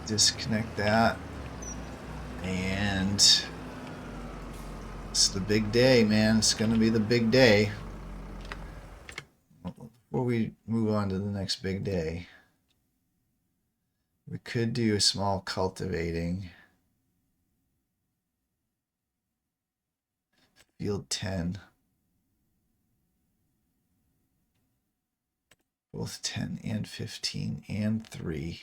Disconnect that, and it's the big day, man. It's gonna be the big day. Before we move on to the next big day, we could do a small cultivating. Field 10. Both 10 and 15 and 3.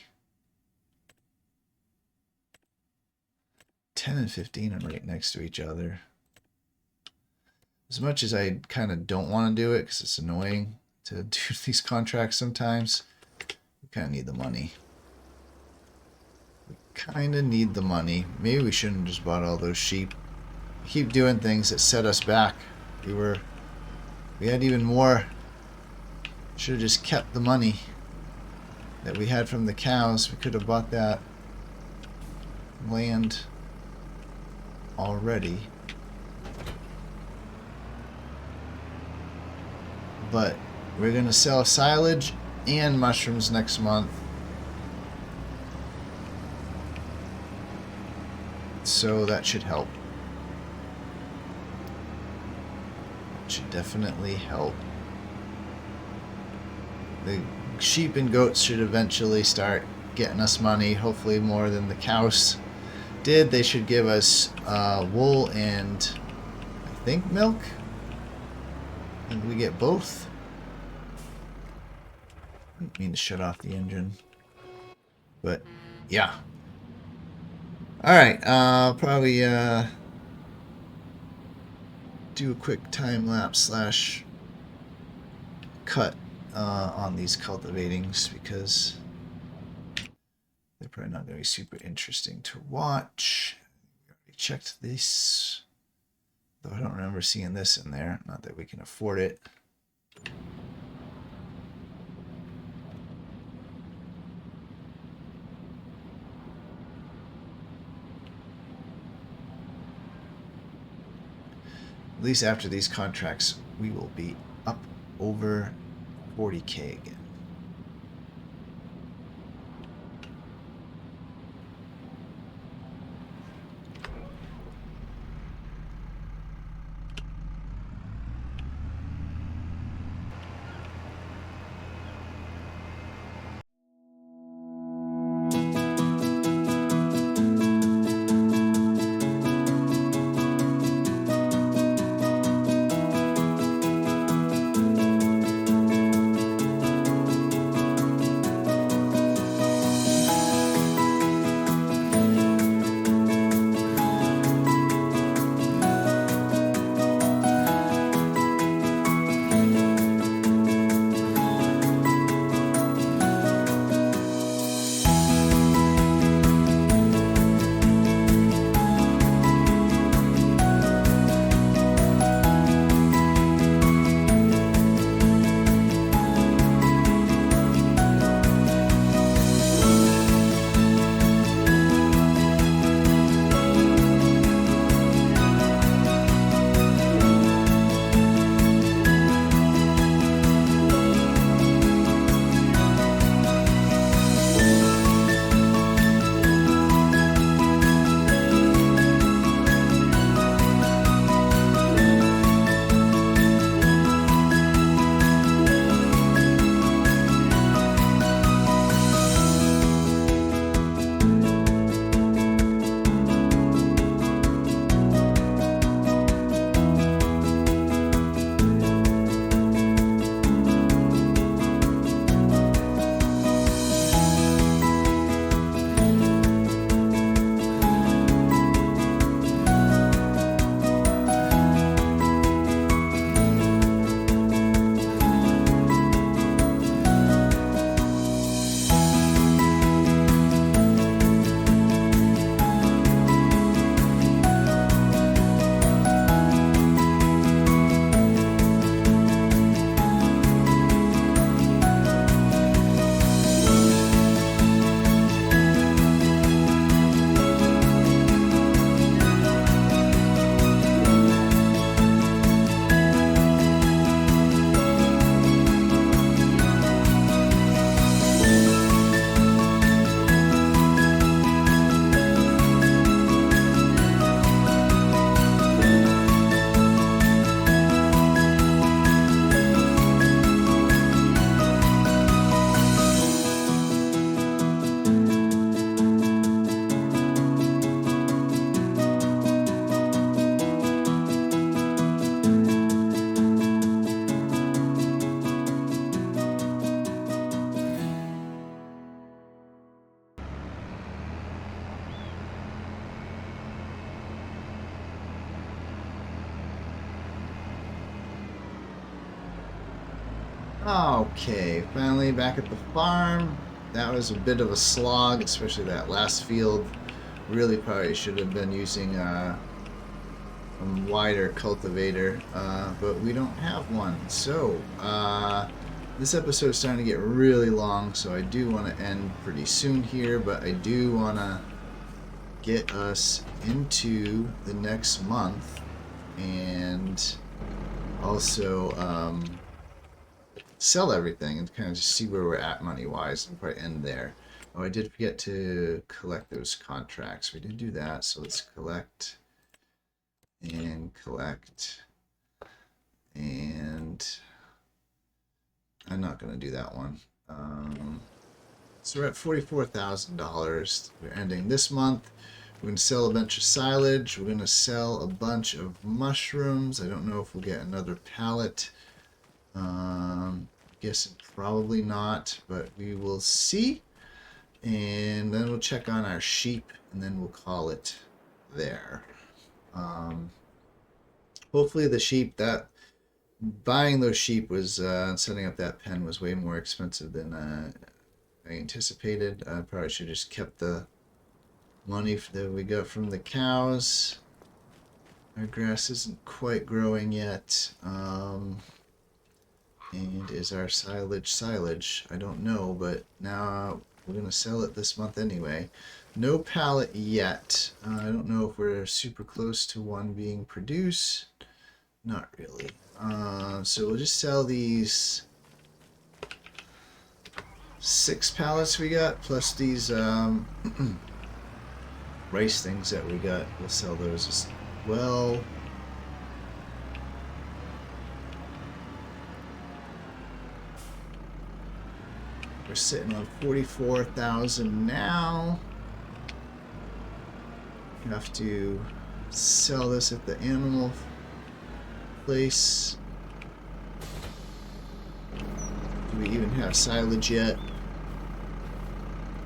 10 and 15 are right next to each other. As much as I kind of don't want to do it because it's annoying to do these contracts sometimes, we kind of need the money. We kind of need the money. Maybe we shouldn't have just bought all those sheep. We keep doing things that set us back. We had even more. Should have just kept the money that we had from the cows. We could have bought that land already. But we're going to sell silage and mushrooms next month. So that should help. It should definitely help. The sheep and goats should eventually start getting us money, hopefully more than the cows did. They should give us wool and I think milk. And we get both. I didn't mean to shut off the engine. But yeah. Alright, probably do a quick time lapse / cut on these cultivatings because they're probably not going to be super interesting to watch. We already checked this, though I don't remember seeing this in there. Not that we can afford it. At least after these contracts, we will be up over 40K again. Okay, finally back at the farm. That was a bit of a slog, especially that last field. Really probably should have been using a wider cultivator, but we don't have one. So, this episode is starting to get really long, so I do want to end pretty soon here, but I do want to get us into the next month and also sell everything and kind of just see where we're at money wise and probably end there. Oh, I did forget to collect those contracts. We did do that, so let's collect and collect. And I'm not going to do that one. So we're at $44,000. We're ending this month. We're going to sell a bunch of silage. We're going to sell a bunch of mushrooms. I don't know if we'll get another pallet. Guessing probably not, but we will see. And then we'll check on our sheep, and then we'll call it there. Hopefully the sheep, that buying those sheep was setting up that pen was way more expensive than I anticipated. I probably should have just kept the money that we got from the cows. Our grass isn't quite growing yet. And is our silage? I don't know, but now we're going to sell it this month anyway. No pallet yet. I don't know if we're super close to one being produced. Not really. So we'll just sell these 6 pallets we got, plus these rice things that we got. We'll sell those as well. We're sitting on 44,000 now. We have to sell this at the animal place. Do we even have silage yet?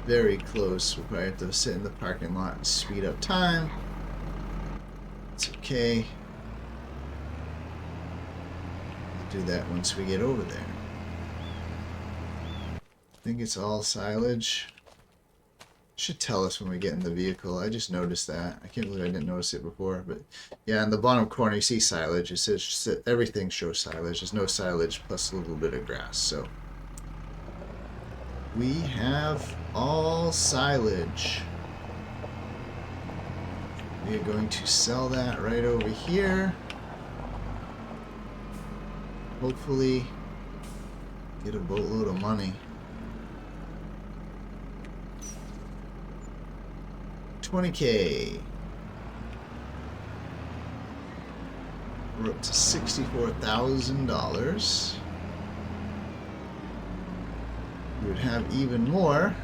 Very close. We'll probably have to sit in the parking lot and speed up time. It's okay. We'll do that once we get over there. I think it's all silage. Should tell us when we get in the vehicle. I just noticed that. I can't believe I didn't notice it before. But yeah, in the bottom corner you see silage. It says everything shows silage. There's no silage plus a little bit of grass. So we have all silage. We are going to sell that right over here. Hopefully get a boatload of money. 20K. We're up to $64,000. We would have even more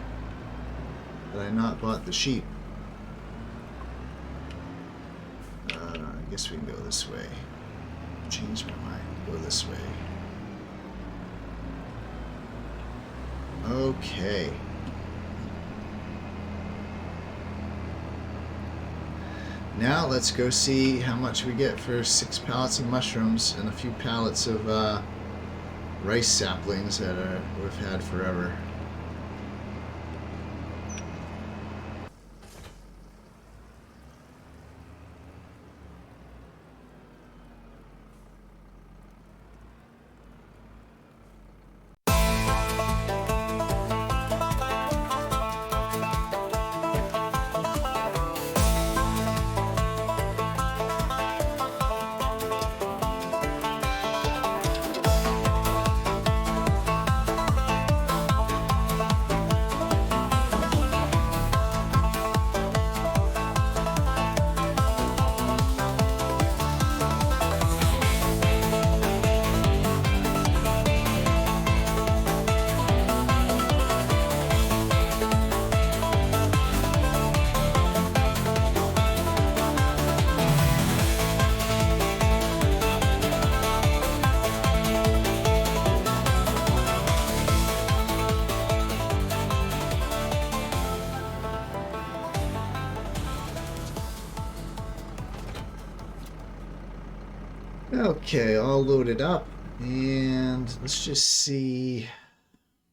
had I not bought the sheep. I guess we can go this way. Change my mind. Go this way. Okay. Now let's go see how much we get for 6 pallets of mushrooms and a few pallets of rice saplings that we've had forever. Okay, all loaded up, and let's just see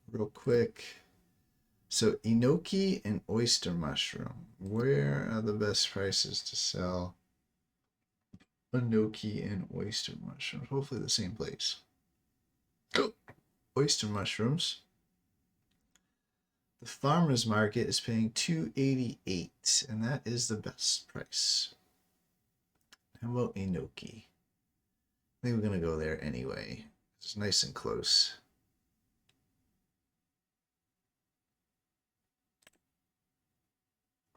real quick. So enoki and oyster mushroom. Where are the best prices to sell enoki and oyster mushrooms? Hopefully the same place. Oh, oyster mushrooms. The farmer's market is paying $2.88, and that is the best price. How about enoki? I think we're gonna go there anyway. It's nice and close.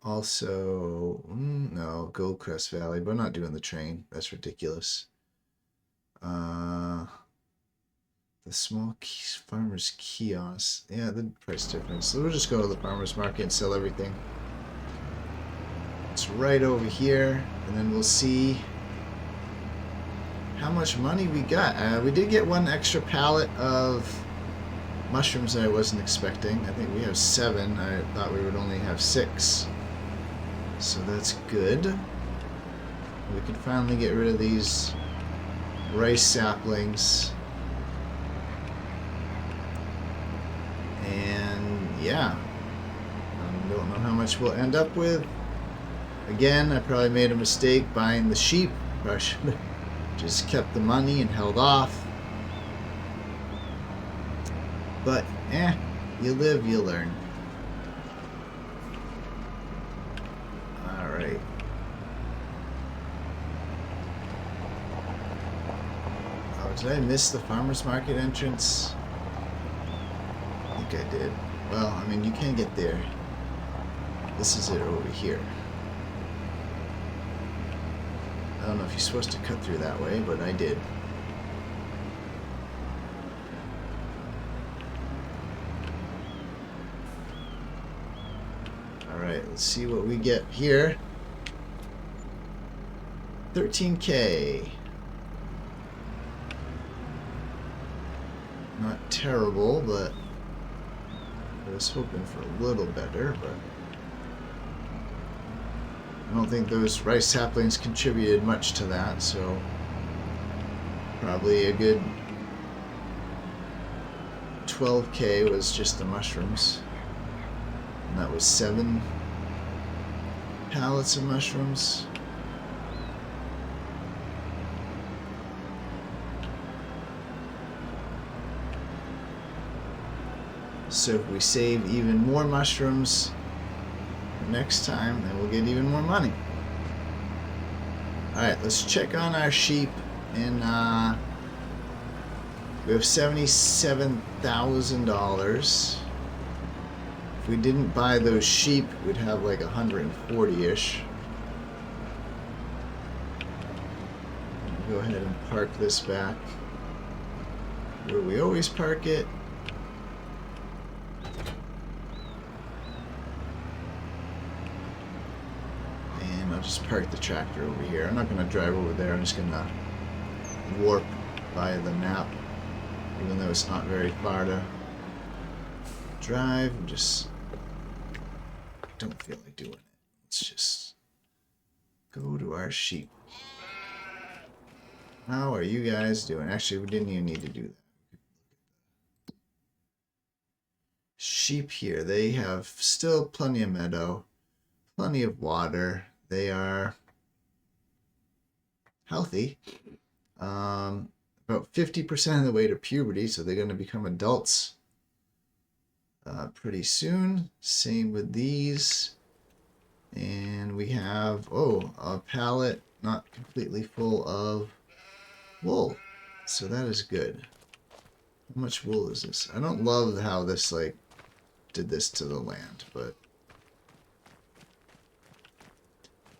Also, no, Goldcrest Valley, but I'm not doing the train. That's ridiculous. The small farmer's kiosk. Yeah, the price difference. So we'll just go to the farmer's market and sell everything. It's right over here, and then we'll see how much money we got. We did get one extra pallet of mushrooms that I wasn't expecting. I think we have 7. I thought we would only have 6. So that's good. We can finally get rid of these rice saplings. And yeah, I don't know how much we'll end up with. Again, I probably made a mistake buying the sheep. I should have just kept the money and held off. But, you live, you learn. Alright. Oh, did I miss the farmer's market entrance? I think I did. Well, I mean, you can't get there. This is it over here. I don't know if you're supposed to cut through that way, but I did. Alright, let's see what we get here. 13K. Not terrible, but I was hoping for a little better, but I don't think those rice saplings contributed much to that, so probably a good 12K was just the mushrooms. And that was 7 pallets of mushrooms. So if we save even more mushrooms next time, then we'll get even more money. Alright, let's check on our sheep. And we have $77,000. If we didn't buy those sheep, we'd have like 140-ish. Go ahead and park this back where we always park it. And I'll just park the tractor over here. I'm not going to drive over there. I'm just going to warp by the map, even though it's not very far to drive. Just don't feel like doing it. Let's just go to our sheep. How are you guys doing? Actually, we didn't even need to do that. Sheep here, they have still plenty of meadow, plenty of water. They are healthy. About 50% of the way to puberty, so they're going to become adults pretty soon. Same with these. And we have, a pallet not completely full of wool. So that is good. How much wool is this? I don't love how this, like, did this to the land, but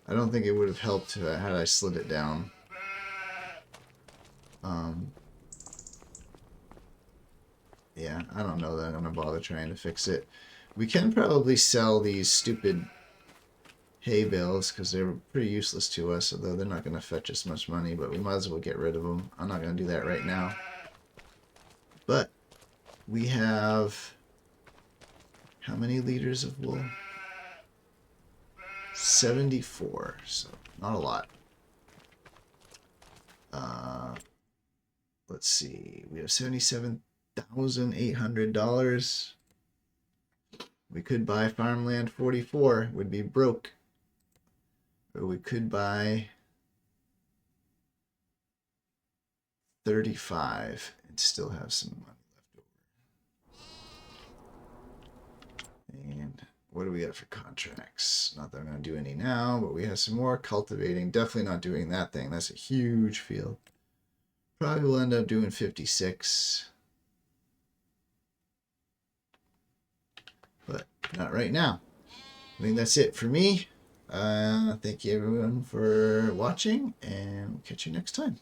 I don't think it would have helped had I slid it down. Yeah, I don't know that I'm going to bother trying to fix it. We can probably sell these stupid hay bales because they're pretty useless to us, although they're not going to fetch us much money, but we might as well get rid of them. I'm not going to do that right now. But we have how many liters of wool? 74, so not a lot. Let's see, we have $77,800. We could buy farmland 44, would be broke. Or we could buy 35 and still have some money left over. And what do we got for contracts? Not that I'm going to do any now, but we have some more cultivating. Definitely not doing that thing. That's a huge field. Probably will end up doing 56. But not right now. I think that's it for me. Thank you everyone for watching, and we'll catch you next time.